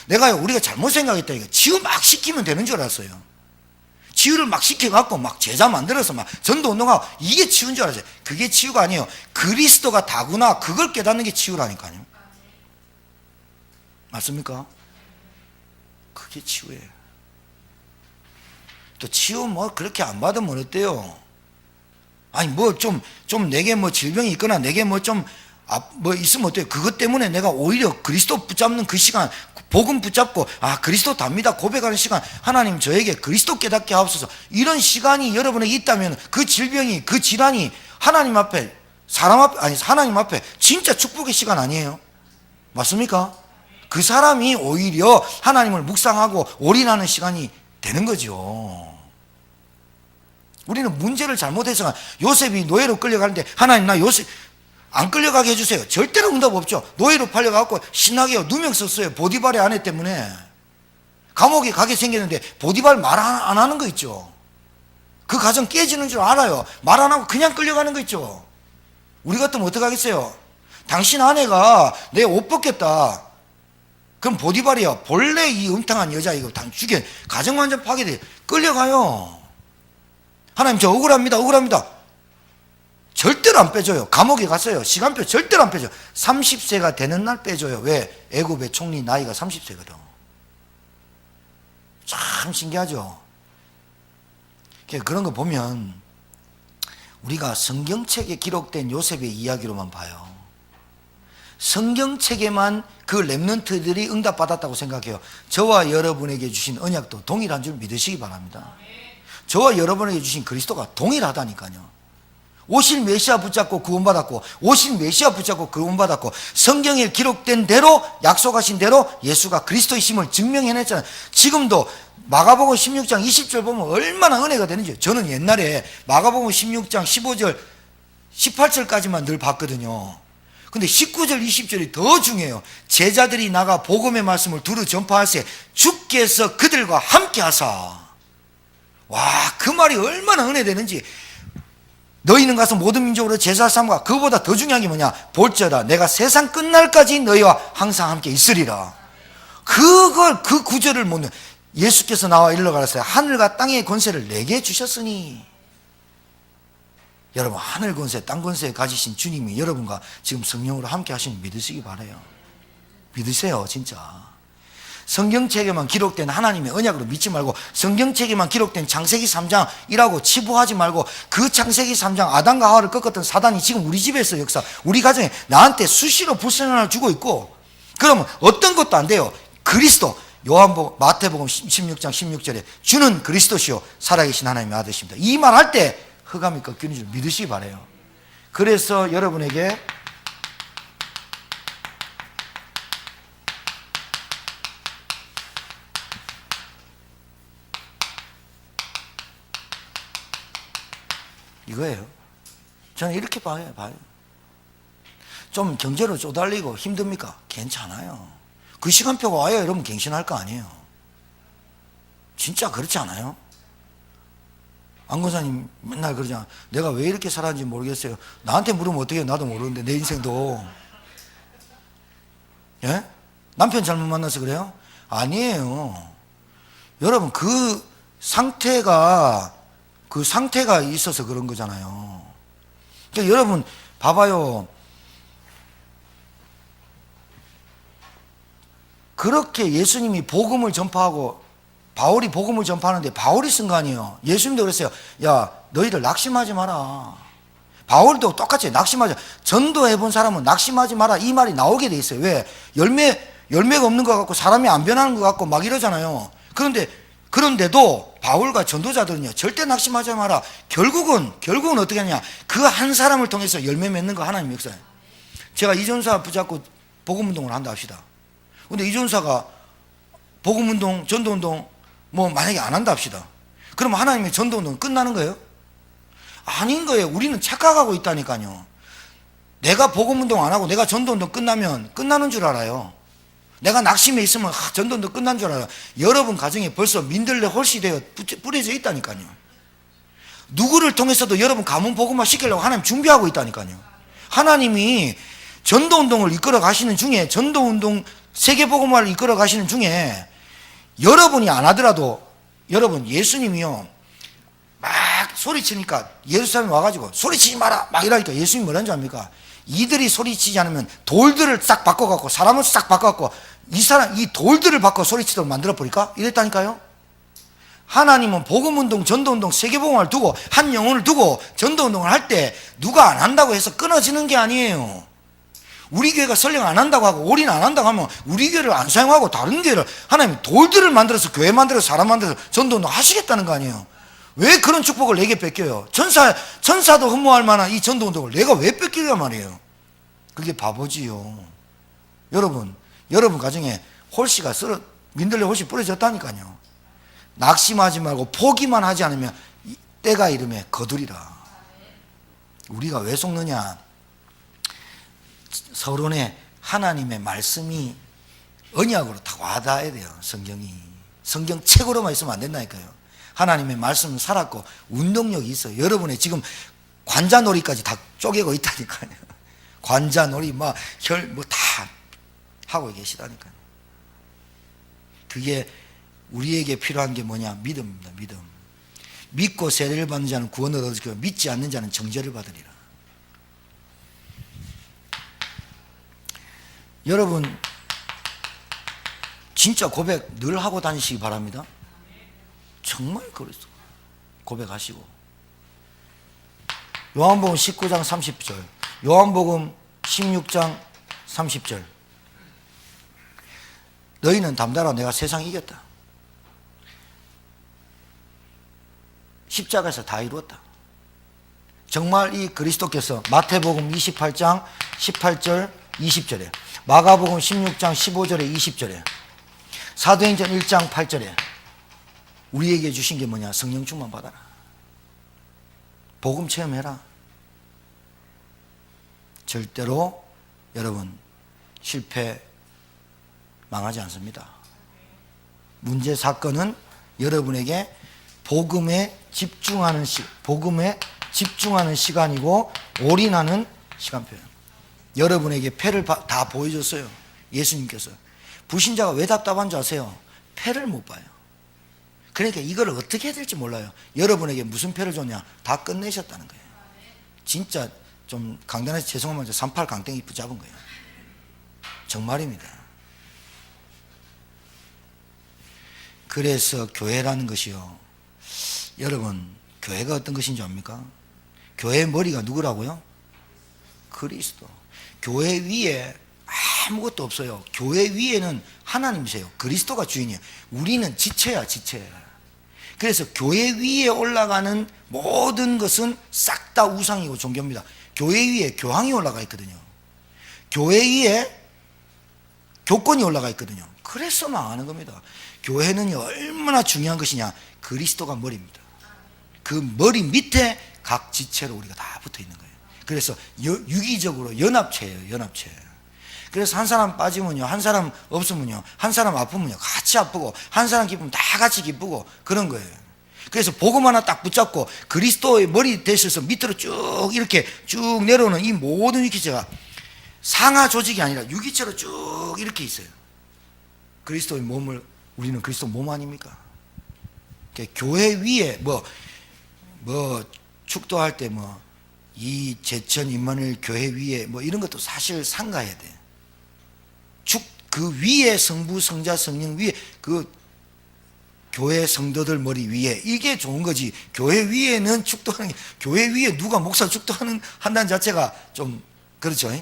우리가 잘못 생각했다니까. 치유 막 시키면 되는 줄 알았어요. 치유를 막 시켜갖고 막 제자 만들어서 막 전도 운동하고 이게 치유인 줄 알았어요. 그게 치유가 아니에요. 그리스도가 다구나. 그걸 깨닫는 게 치유라니까요. 맞습니까? 그게 치유예요. 또 치유 뭐 그렇게 안 받으면 어때요? 아니 뭐 좀 내게 뭐 질병이 있거나 내게 뭐 좀 뭐 있으면 어때요? 그것 때문에 내가 오히려 그리스도 붙잡는 그 시간, 복음 붙잡고 그리스도 답니다 고백하는 시간, 하나님 저에게 그리스도 깨닫게 하옵소서, 이런 시간이 여러분에게 있다면 그 질병이, 그 질환이 하나님 앞에, 하나님 앞에 진짜 축복의 시간 아니에요? 맞습니까? 그 사람이 오히려 하나님을 묵상하고 올인하는 시간이 되는 거죠. 우리는 문제를 잘못해서 요셉이 노예로 끌려가는데 하나님 나 요셉 안 끌려가게 해주세요. 절대로 응답 없죠. 노예로 팔려가고 신나게 누명 썼어요. 보디발의 아내 때문에 감옥에 가게 생겼는데 보디발 말 안 하는 거 있죠. 그 가정 깨지는 줄 알아요. 말 안 하고 그냥 끌려가는 거 있죠. 우리 같으면 어떡하겠어요? 당신 아내가 내 옷 벗겠다. 그럼 보디발이야. 본래 이 음탕한 여자 이거 당 죽여. 가정 완전 파괴돼. 끌려가요. 하나님 저 억울합니다. 절대로 안 빼줘요. 감옥에 갔어요. 시간표 절대로 안 빼줘요. 30세가 되는 날 빼줘요. 왜? 애굽의 총리 나이가 30세거든. 참 신기하죠. 그런 거 보면 우리가 성경책에 기록된 요셉의 이야기로만 봐요. 성경책에만 그 렘넌트들이 응답받았다고 생각해요. 저와 여러분에게 주신 언약도 동일한 줄 믿으시기 바랍니다. 저와 여러분에게 주신 그리스도가 동일하다니까요. 오실 메시아 붙잡고 구원받았고, 오실 메시아 붙잡고 구원받았고, 성경에 기록된 대로, 약속하신 대로 예수가 그리스도이심을 증명해냈잖아요. 지금도 마가복음 16장 20절 보면 얼마나 은혜가 되는지. 저는 옛날에 마가복음 16장 15절 18절까지만 늘 봤거든요. 근데 19절 20절이 더 중요해요. 제자들이 나가 복음의 말씀을 두루 전파하세 주께서 그들과 함께 하사. 와, 그 말이 얼마나 은혜되는지. 너희는 가서 모든 민족으로 제사 삼가. 그거보다 더 중요한 게 뭐냐? 볼지어다 내가 세상 끝날까지 너희와 항상 함께 있으리라. 그 구절을 못, 예수께서 나와 일러 가라사대 하늘과 땅의 권세를 내게 주셨으니. 여러분, 하늘 권세, 땅 권세 가지신 주님이 여러분과 지금 성령으로 함께 하시니 믿으시기 바라요. 믿으세요, 진짜. 성경책에만 기록된 하나님의 언약으로 믿지 말고, 성경책에만 기록된 창세기 3장이라고 치부하지 말고, 그 창세기 3장 아담과 하와를 꺾었던 사단이 지금 우리 집에서 역사, 우리 가정에 나한테 수시로 불선을 주고 있고, 그러면 어떤 것도 안 돼요. 그리스도, 마태복음 16장 16절에 주는 그리스도시요 살아계신 하나님의 아들이십니다. 이 말 할 때 흑암이 꺾이는 줄 믿으시기 바라요. 그래서 여러분에게 이거예요. 저는 이렇게 봐요. 좀 경제로 쪼달리고 힘듭니까? 괜찮아요. 그 시간표가 와야 여러분 갱신할 거 아니에요. 진짜 그렇지 않아요? 안 권사님 맨날 그러잖아. 내가 왜 이렇게 살았는지 모르겠어요. 나한테 물으면 어떻게 해요? 나도 모르는데 내 인생도. 예? 남편 잘못 만나서 그래요? 아니에요. 여러분 그 상태가 있어서 그런 거잖아요. 그러니까 여러분 봐봐요. 그렇게 예수님이 복음을 전파하고 바울이 복음을 전파하는데 바울이 쓴 거 아니에요. 예수님도 그랬어요. 야, 너희들 낙심하지 마라. 바울도 똑같이 낙심하지. 전도해 본 사람은 낙심하지 마라 이 말이 나오게 돼 있어요. 왜? 열매가 없는 것 같고 사람이 안 변하는 것 같고 막 이러잖아요. 그런데도 바울과 전도자들은요 절대 낙심하지 마라. 결국은 어떻게 하냐? 그 한 사람을 통해서 열매 맺는 거 하나님 역사예요. 제가 이전사 붙잡고 복음 운동을 한다 합시다. 근데 이전사가 복음 운동, 전도 운동 뭐 만약에 안 한다 합시다. 그러면 하나님의 전도 운동은 끝나는 거예요? 아닌 거예요. 우리는 착각하고 있다니까요. 내가 복음 운동 안 하고 내가 전도 운동 끝나면 끝나는 줄 알아요. 내가 낙심해 있으면 전도 운동 끝난 줄 알아요. 여러분 가정에 벌써 민들레 홀씨 되어 뿌려져 있다니까요. 누구를 통해서도 여러분 가문 복음화 시키려고 하나님 준비하고 있다니까요. 하나님이 전도 운동을 이끌어 가시는 중에 전도 운동 세계 복음화를 이끌어 가시는 중에 여러분이 안 하더라도 여러분 예수님이요 막 소리치니까 예루살렘 와가지고 소리치지 마라 막 이러니까 예수님이 뭐라는 줄 압니까? 이들이 소리치지 않으면 돌들을 싹 바꿔갖고 사람을 싹 바꿔갖고 이 돌들을 바꿔 소리치도록 만들어 버릴까? 이랬다니까요. 하나님은 복음운동, 전도운동, 세계복음을 두고 한 영혼을 두고 전도운동을 할 때 누가 안 한다고 해서 끊어지는 게 아니에요. 우리 교회가 설령 안 한다고 하고 올인 안 한다고 하면 우리 교회를 안 사용하고 다른 교회를 하나님 돌들을 만들어서 교회 만들어서 사람 만들어서 전도운동 하시겠다는 거 아니에요. 왜 그런 축복을 내게 뺏겨요? 천사도 흠모할 만한 이 전도운동을 내가 왜 뺏기냐 말이에요. 그게 바보지요. 여러분 가정에 홀씨가 민들레 홀씨 뿌려졌다니까요. 낙심하지 말고 포기만 하지 않으면 때가 이르면 거두리라. 우리가 왜 속느냐? 서론에 하나님의 말씀이 언약으로 다 와닿아야 돼요. 성경 책으로만 있으면 안 된다니까요. 하나님의 말씀은 살았고 운동력이 있어요. 여러분의 지금 관자놀이까지 다 쪼개고 있다니까요. 관자놀이 다 하고 계시다니까요. 그게 우리에게 필요한 게 뭐냐? 믿음입니다. 믿음. 믿고 세례를 받는 자는 구원을 얻으시고 믿지 않는 자는 정죄를 받으리라. 여러분 진짜 고백 늘 하고 다니시기 바랍니다. 정말 그랬어. 고백하시고. 요한복음 19장 30절, 요한복음 16장 30절. 너희는 담대하라. 내가 세상 이겼다. 십자가에서 다 이루었다. 정말 이 그리스도께서 마태복음 28장 18절 20절에, 마가복음 16장 15절에 20절에, 사도행전 1장 8절에 우리에게 주신 게 뭐냐? 성령 충만 받아라. 복음 체험해라. 절대로 여러분 실패 망하지 않습니다. 문제 사건은 여러분에게 복음에 집중하는 시간이고 올인하는 시간표예요. 여러분에게 패를 다 보여줬어요. 예수님께서. 불신자가 왜 답답한 줄 아세요? 패를 못 봐요. 그러니까 이걸 어떻게 해야 될지 몰라요. 여러분에게 무슨 패를 줬냐? 다 끝내셨다는 거예요. 진짜 좀 강단에서 죄송하면 38 강땡이 붙잡은 거예요. 정말입니다. 그래서 교회라는 것이요, 여러분 교회가 어떤 것인지 압니까? 교회의 머리가 누구라고요? 그리스도. 교회 위에 아무것도 없어요. 교회 위에는 하나님이세요. 그리스도가 주인이에요. 우리는 지체야, 지체. 그래서 교회 위에 올라가는 모든 것은 싹 다 우상이고 종교입니다. 교회 위에 교황이 올라가 있거든요. 교회 위에 교권이 올라가 있거든요. 그래서 망하는 겁니다. 교회는 얼마나 중요한 것이냐? 그리스도가 머리입니다. 그 머리 밑에 각 지체로 우리가 다 붙어 있는 거예요. 그래서 유기적으로 연합체예요. 연합체. 그래서 한 사람 빠지면요, 한 사람 없으면요, 한 사람 아프면요 같이 아프고, 한 사람 기쁘면 다 같이 기쁘고 그런 거예요. 그래서 복음 하나 딱 붙잡고 그리스도의 머리 대셔서 밑으로 쭉 이렇게 쭉 내려오는 이 모든 유기체가 상하 조직이 아니라 유기체로 쭉 이렇게 있어요. 그리스도의 몸을, 우리는 그리스도 몸 아닙니까? 교회 위에 뭐 축도할 때 뭐 이 제천 임마누엘 교회 위에 뭐 이런 것도 사실 삼가해야 돼. 그 위에 성부 성자 성령 위에 그 교회 성도들 머리 위에 이게 좋은 거지. 교회 위에는 축도하는 게, 교회 위에 누가 목사 한다는 자체가 좀 그렇죠.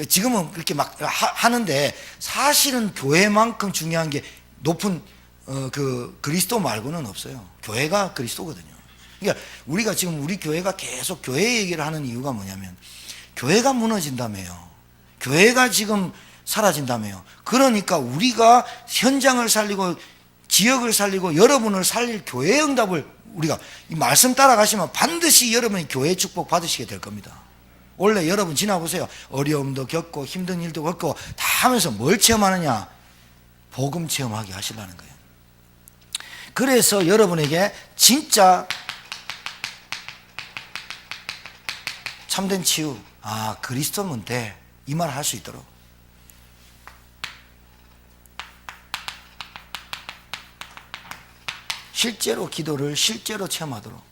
지금은 그렇게 막 하는데 사실은 교회만큼 중요한 게 높은 그 그리스도 말고는 없어요. 교회가 그리스도거든요. 그러니까 우리가 지금 우리 교회가 계속 교회 얘기를 하는 이유가 뭐냐면 교회가 무너진다며요. 교회가 지금 사라진다며요. 그러니까 우리가 현장을 살리고 지역을 살리고 여러분을 살릴 교회의 응답을 우리가 이 말씀 따라가시면 반드시 여러분이 교회 축복 받으시게 될 겁니다. 원래 여러분 지나보세요. 어려움도 겪고 힘든 일도 겪고 다 하면서 뭘 체험하느냐? 복음 체험하게 하시려는 거예요. 그래서 여러분에게 진짜 참된 치유, 그리스도면 돼, 이 말 할 수 있도록 실제로 기도를 실제로 체험하도록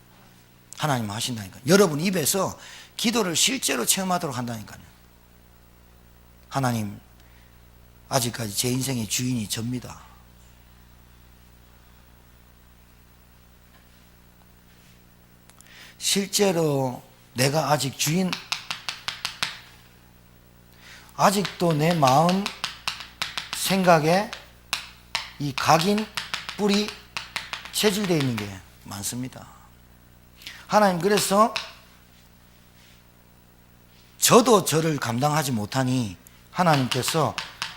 하나님은 하신다니까요. 여러분 입에서 기도를 실제로 체험하도록 한다니까요. 하나님, 아직까지 제 인생의 주인이 접니다. 실제로 내가 아직 아직도 내 마음 생각에 이 각인 뿔이 체질되어 있는 게 많습니다. 하나님, 그래서 저도 저를 감당하지 못하니 하나님께서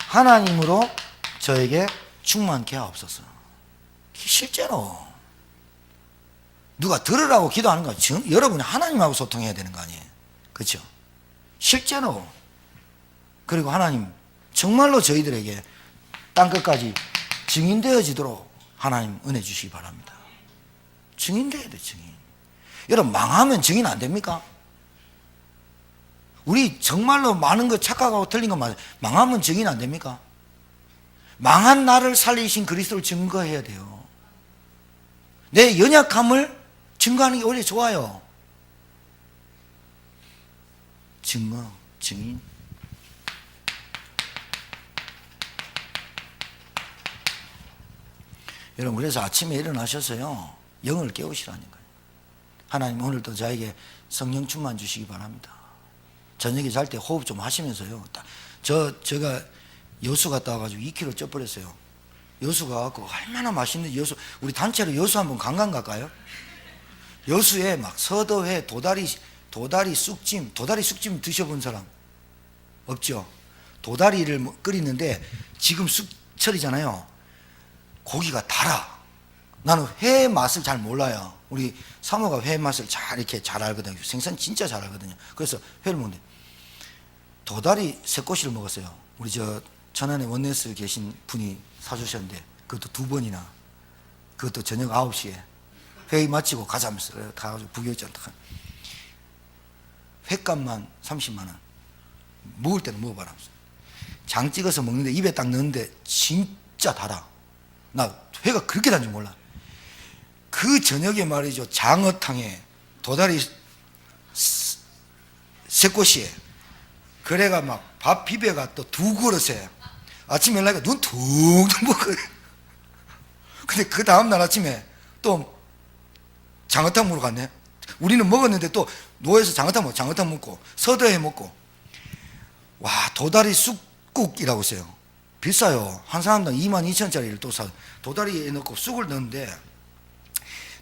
하나님으로 저에게 충만케 하옵소서. 실제로 누가 들으라고 기도하는 거, 여러분이 하나님하고 소통해야 되는 거 아니에요? 그렇죠? 실제로. 그리고 하나님 정말로 저희들에게 땅끝까지 증인되어지도록 하나님 은혜 주시기 바랍니다. 증인돼야 돼, 증인. 여러분, 망하면 증인 안 됩니까? 우리 정말로 많은 거 착각하고 틀린 거 맞아요. 망하면 증인 안 됩니까? 망한 나를 살리신 그리스도를 증거해야 돼요. 내 연약함을 증거하는 게 오히려 좋아요. 증인. 여러분, 그래서 아침에 일어나셔서요, 영을 깨우시라니까요. 하나님, 오늘도 저에게 성령 충만 주시기 바랍니다. 저녁에 잘 때 호흡 좀 하시면서요. 제가 여수 갔다 와가지고 2kg 쪄버렸어요. 여수 가갖고 얼마나 맛있는 여수, 우리 단체로 여수 한번 관광 갈까요? 여수에 막 서더회, 도다리 쑥찜 드셔본 사람 없죠? 도다리를 끓이는데 지금 쑥철이잖아요. 고기가 달아. 나는 회 맛을 잘 몰라요. 우리 사모가 회 맛을 이렇게 잘 알거든요. 생선 진짜 잘 알거든요. 그래서 회를 먹는데 도다리 새꼬시를 먹었어요. 우리 천안에 원네스 계신 분이 사주셨는데 그것도 2번이나, 그것도 저녁 9시에 회의 마치고 가자면서 가가지고 부교육장 횟값만 30만 원. 먹을 때는 먹어봐라. 장 찍어서 먹는데 입에 딱 넣는데 진짜 달아. 나 회가 그렇게 단 줄 몰라. 그 저녁에 말이죠, 장어탕에 도다리 새꼬시에 그래가 막 밥 비벼가 또 2그릇에 아침에 연락이 눈 퉁퉁 먹어요. 근데 그 다음날 아침에 또 장어탕 먹으러 갔네. 우리는 먹었는데 또 노에서 장어탕 먹고 서더해 먹고. 와, 도다리 쑥국이라고 있어요. 비싸요. 한 사람당 22,000원짜리를 또 사. 도다리에 넣고 쑥을 넣는데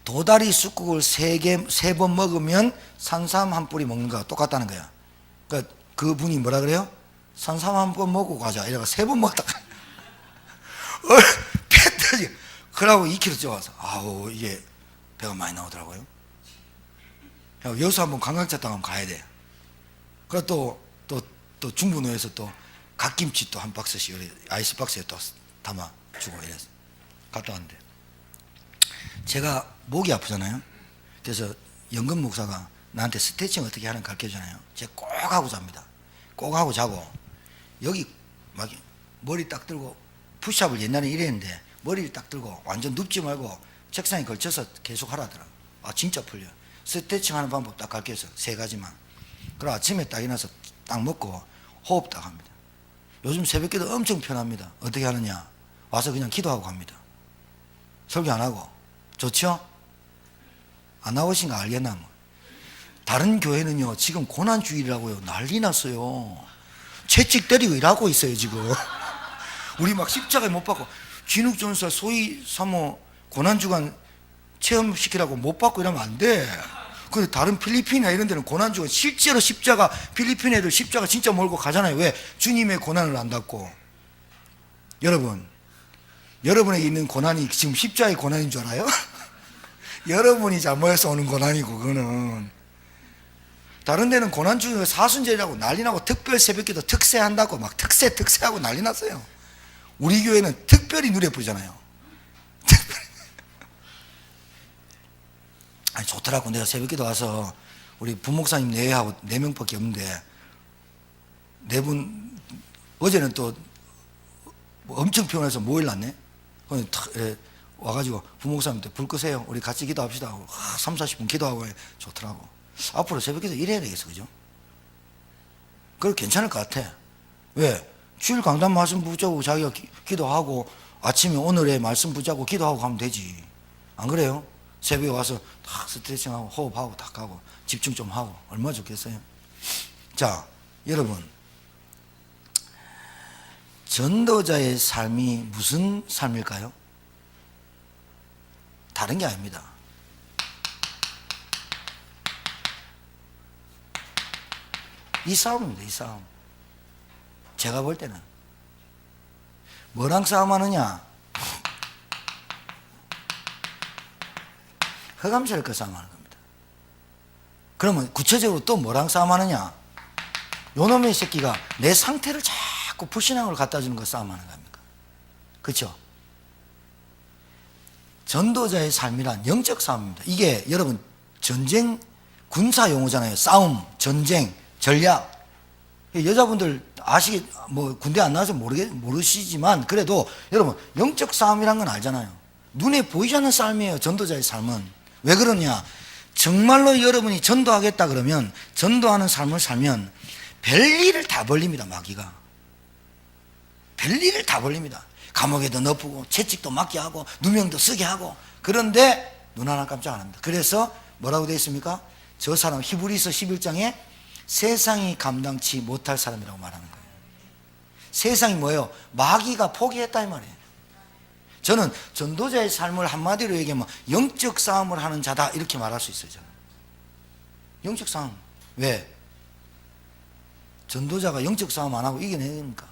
도다리 쑥국을 3번 먹으면 산삼 한 뿌리 먹는 거랑 똑같다는 거야. 그러니까 그 분이 뭐라 그래요? 산삼 한 번 먹고 가자. 이래가 3번 먹다가 배 터지. 그러고 2kg 쪄와서 아우, 이게 배가 많이 나오더라고요. 여수 한번 관광차 타고 가야 돼. 그리고 또 중부노에서 또 갓김치 또 한 박스씩 아이스박스에 또 담아주고 이래서 갔다 왔는데, 제가 목이 아프잖아요. 그래서 영근 목사가 나한테 스트레칭 어떻게 하는 거 가르쳐주잖아요. 제가 꼭 하고 잡니다. 꼭 하고 자고 여기 막 머리 딱 들고 푸시업을 옛날에 이랬는데 머리를 딱 들고 완전 눕지 말고 책상에 걸쳐서 계속 하라더라. 아, 진짜 풀려. 스트레칭 하는 방법 딱 가르쳐서 3가지만. 그럼 아침에 딱 일어나서 딱 먹고 호흡 딱 합니다. 요즘 새벽기도 엄청 편합니다. 어떻게 하느냐? 와서 그냥 기도하고 갑니다. 설교 안 하고. 좋죠? 안 나오신 거 알겠나? 뭐. 다른 교회는요, 지금 고난주일이라고요. 난리 났어요. 채찍 때리고 일하고 있어요, 지금. 우리 막 십자가에 못 박고, 진흙전사 소위 사모 고난주간 체험시키라고 못 받고 이러면 안 돼. 근데 다른 필리핀이나 이런 데는 고난주간 실제로 십자가, 필리핀 애들 십자가 진짜 몰고 가잖아요. 왜? 주님의 고난을 안닫고. 여러분, 여러분에게 있는 고난이 지금 십자가의 고난인 줄 알아요? 여러분이 잘못해서 오는 고난이고, 그거는. 다른 데는 고난주간 사순절이라고 난리나고 특별 새벽기도 특세한다고 막 특세하고 난리 났어요. 우리 교회는 특별히 누려 부르잖아요. 아니, 좋더라고. 내가 새벽기도 와서 우리 부목사님 내외하고 4명밖에 없는데 4분, 어제는 또 엄청 피곤해서 모일 났네. 와가지고 부목사님한테 불 끄세요. 우리 같이 기도합시다 하고 3, 40분 기도하고 좋더라고. 앞으로 새벽기도 이래야 되겠어, 그죠? 그거 괜찮을 것 같아. 왜? 주일 강단 말씀 붙잡고 자기가 기도하고 아침에 오늘의 말씀 붙잡고 기도하고 가면 되지. 안 그래요? 새벽에 와서 딱 스트레칭하고 호흡하고 딱 하고 집중 좀 하고 얼마나 좋겠어요. 자, 여러분, 전도자의 삶이 무슨 삶일까요? 다른 게 아닙니다. 이 싸움입니다. 이 싸움. 제가 볼 때는 뭐랑 싸움하느냐? 허감스럽게 싸움하는 겁니다. 그러면 구체적으로 또 뭐랑 싸움하느냐? 요놈의 새끼가 내 상태를 자꾸 불신앙으로 갖다 주는 거 싸움하는 겁니까? 그렇죠? 전도자의 삶이란 영적 싸움입니다. 이게 여러분 전쟁 군사 용어잖아요. 싸움, 전쟁, 전략. 여자분들 뭐 군대 안 나와서 모르시지만 그래도 여러분 영적 싸움이란 건 알잖아요. 눈에 보이지 않는 싸움이에요. 전도자의 삶은. 왜 그러냐? 정말로 여러분이 전도하겠다 그러면 전도하는 삶을 살면 별일을 다 벌립니다. 마귀가 별일을 다 벌립니다. 감옥에도 넣고 채찍도 맞게 하고 누명도 쓰게 하고. 그런데 눈 하나 깜짝 안 합니다. 그래서 뭐라고 되어 있습니까? 저 사람 히브리서 11장에 세상이 감당치 못할 사람이라고 말하는 거예요. 세상이 뭐예요? 마귀가 포기했다 이 말이에요. 저는 전도자의 삶을 한마디로 얘기하면 영적 싸움을 하는 자다 이렇게 말할 수 있어요. 저는. 영적 싸움. 왜? 전도자가 영적 싸움 안 하고 이겨냅니까?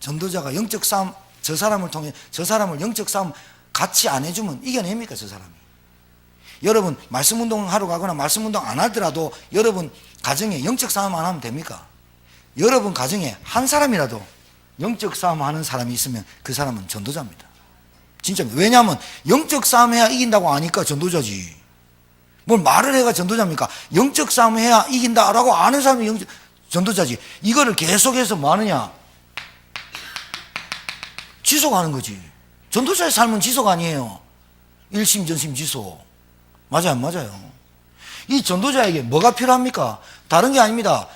전도자가 영적 싸움, 저 사람을 통해 저 사람을 영적 싸움 같이 안 해주면 이겨냅니까? 저 사람이. 여러분 말씀 운동 하러 가거나 말씀 운동 안 하더라도 여러분 가정에 영적 싸움 안 하면 됩니까? 여러분 가정에 한 사람이라도 영적 싸움 하는 사람이 있으면 그 사람은 전도자입니다. 진짜입니다. 왜냐하면 영적 싸움 해야 이긴다고 아니까 전도자지. 뭘 말을 해가 전도자입니까? 영적 싸움 해야 이긴다라고 아는 사람이 전도자지. 이거를 계속해서 뭐 하느냐? 지속하는 거지. 전도자의 삶은 지속 아니에요. 일심전심 지속. 맞아요, 안 맞아요? 이 전도자에게 뭐가 필요합니까? 다른 게 아닙니다.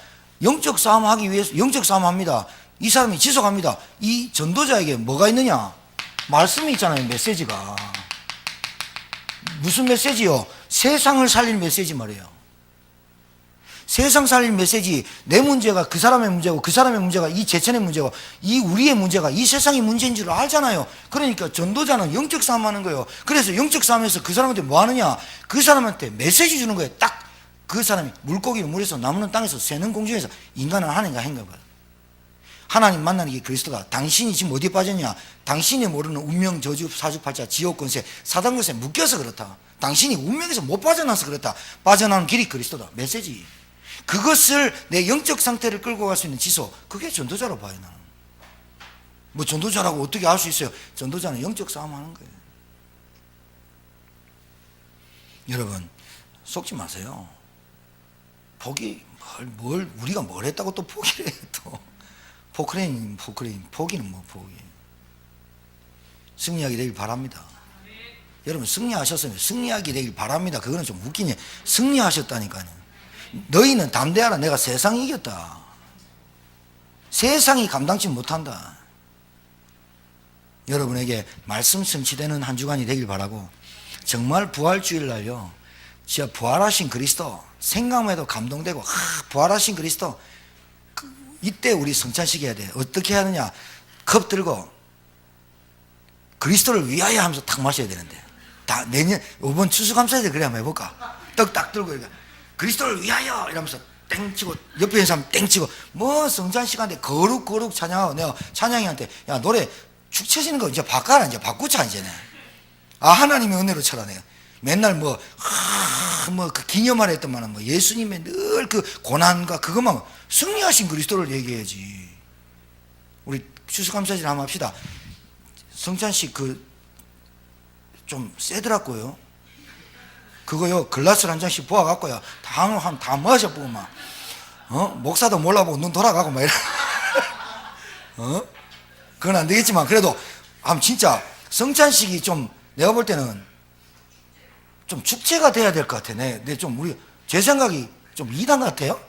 영적 싸움 하기 위해서 영적 싸움 합니다. 이 사람이 지속합니다. 이 전도자에게 뭐가 있느냐? 말씀이 있잖아요. 메시지가. 무슨 메시지요? 세상을 살릴 메시지 말이에요. 세상 살릴 메시지. 내 문제가 그 사람의 문제고 그 사람의 문제가 이 제천의 문제고 이 우리의 문제가 이 세상의 문제인 줄 알잖아요. 그러니까 전도자는 영적 싸움 하는 거예요. 그래서 영적 싸움에서 그 사람한테 뭐 하느냐? 그 사람한테 메시지 주는 거예요. 딱 그 사람이 물고기를 물에서 나무는 땅에서 새는 공중에서 인간을 하는가 행가 봐요. 하나님 만나는 게 그리스도다. 당신이 지금 어디에 빠졌냐? 당신이 모르는 운명, 저주, 사주팔자, 지옥 권세, 사단 권세에 묶여서 그렇다. 당신이 운명에서 못 빠져나서 그렇다. 빠져나오는 길이 그리스도다. 메시지. 그것을 내 영적 상태를 끌고 갈 수 있는 지소. 그게 전도자로 봐요, 나는. 뭐 전도자라고 어떻게 알 수 있어요? 전도자는 영적 싸움 하는 거예요. 여러분, 속지 마세요. 우리가 뭘 했다고 또 포기를 해요, 또. 포크레인. 포기는 뭐 포기. 승리하게 되길 바랍니다. 여러분 승리하셨으면 승리하게 되길 바랍니다. 그거는 좀 웃기네. 승리하셨다니까요. 너희는 담대하라. 내가 세상이 이겼다. 세상이 감당치 못한다. 여러분에게 말씀 성취되는 한 주간이 되길 바라고, 정말 부활주일 날요, 진짜 부활하신 그리스도 생각만 해도 감동되고, 부활하신 그리스도, 이때 우리 성찬식 해야 돼. 어떻게 해야 하느냐? 컵 들고 그리스도를 위하여 하면서 탁 마셔야 되는데, 다 내년 이번 추수감사절 그래 한번 해볼까? 떡 딱 들고 이렇게 그리스도를 위하여 이러면서 땡치고, 옆에 있는 사람 땡치고, 뭐 성찬 시간에 거룩 찬양하고, 내가 찬양이한테 야 노래 축 처지는 거 이제 바꿔라, 이제 바꾸자 이제는. 하나님의 은혜로 쳐라. 내가 맨날 그 기념하라 했더만은 뭐 예수님의 늘 그 고난과 그것만, 승리하신 그리스도를 얘기해야지. 우리 추수감사절 한번 합시다. 성찬식 좀 세더라고요. 그거요, 글라스를 한 잔씩 부어갖고요, 다 마셔보고 막, 목사도 몰라보고 눈 돌아가고 막 이래. 그건 안 되겠지만, 그래도, 진짜, 성찬식이 좀, 내가 볼 때는, 좀 축제가 돼야 될 것 같아. 제 생각이 좀 이단 같아요?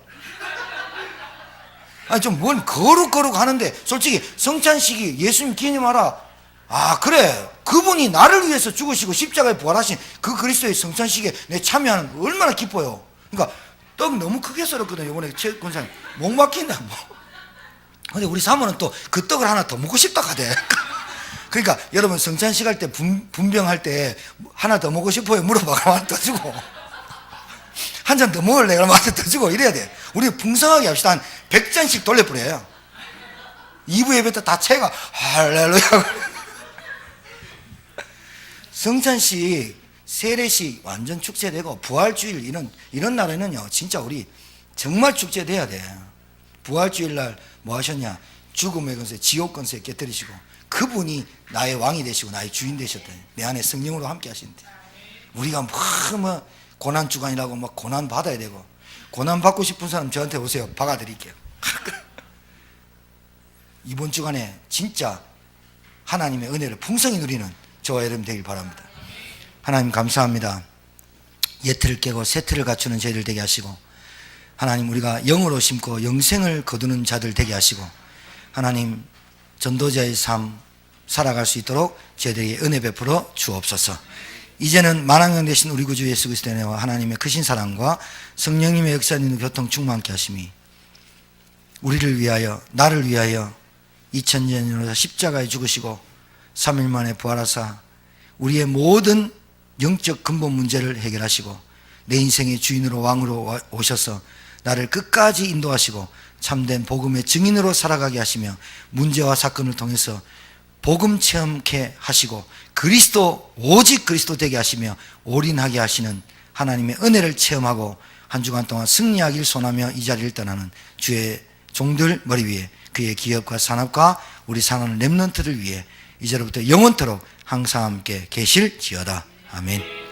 좀 뭔 거룩 하는데, 솔직히, 성찬식이 예수님 기념하라. 그래. 그분이 나를 위해서 죽으시고 십자가에 부활하신 그 그리스도의 성찬식에 내 참여하는 거 얼마나 기뻐요. 그러니까 떡 너무 크게 썰었거든요. 이번에 최 권사님 목 막힌다 뭐. 근데 우리 사모는 또 그 떡을 하나 더 먹고 싶다 하대. 그러니까 여러분 성찬식 할 때 분병할 때 하나 더 먹고 싶어요 물어봐. 하나 더 주고 한 잔 더 먹을래? 그러면 하나 더 주고 이래야 돼. 우리 풍성하게 합시다. 한 100잔씩 돌려버려요. 2부 예배 때 다 채가 할렐루야. 성찬식, 세례식 완전 축제되고, 부활주일 이런 날에는요, 진짜 우리 정말 축제돼야 돼. 부활주일 날 뭐 하셨냐? 죽음의 권세, 지옥 권세 깨뜨리시고, 그분이 나의 왕이 되시고 나의 주인 되셨다. 내 안에 성령으로 함께 하신대. 우리가 뭐 고난 주간이라고 막 고난 받아야 되고, 고난 받고 싶은 사람 저한테 오세요. 박아드릴게요. 이번 주간에 진짜 하나님의 은혜를 풍성히 누리는 저와 여러분 되길 바랍니다. 하나님 감사합니다. 예틀을 깨고 세틀을 갖추는 저희들 되게 하시고, 하나님 우리가 영으로 심고 영생을 거두는 자들 되게 하시고, 하나님 전도자의 삶 살아갈 수 있도록 저희들에게 은혜 베풀어 주옵소서. 이제는 만왕형 되신 우리 구주 예수 그리스도의 은혜와 하나님의 크신 사랑과 성령님의 역사님 교통 충만케 하심이 우리를 위하여, 나를 위하여 2000년 전으로 십자가에 죽으시고 3일 만에 부활하사 우리의 모든 영적 근본 문제를 해결하시고 내 인생의 주인으로 왕으로 오셔서 나를 끝까지 인도하시고 참된 복음의 증인으로 살아가게 하시며 문제와 사건을 통해서 복음 체험케 하시고 오직 그리스도 되게 하시며 올인하게 하시는 하나님의 은혜를 체험하고 한 주간 동안 승리하길 소원하며 이 자리를 떠나는 주의 종들 머리 위에 그의 기업과 산업과 우리 사랑하는 렘넌트를 위해 이제로부터 영원토록 항상 함께 계실지어다. 아멘.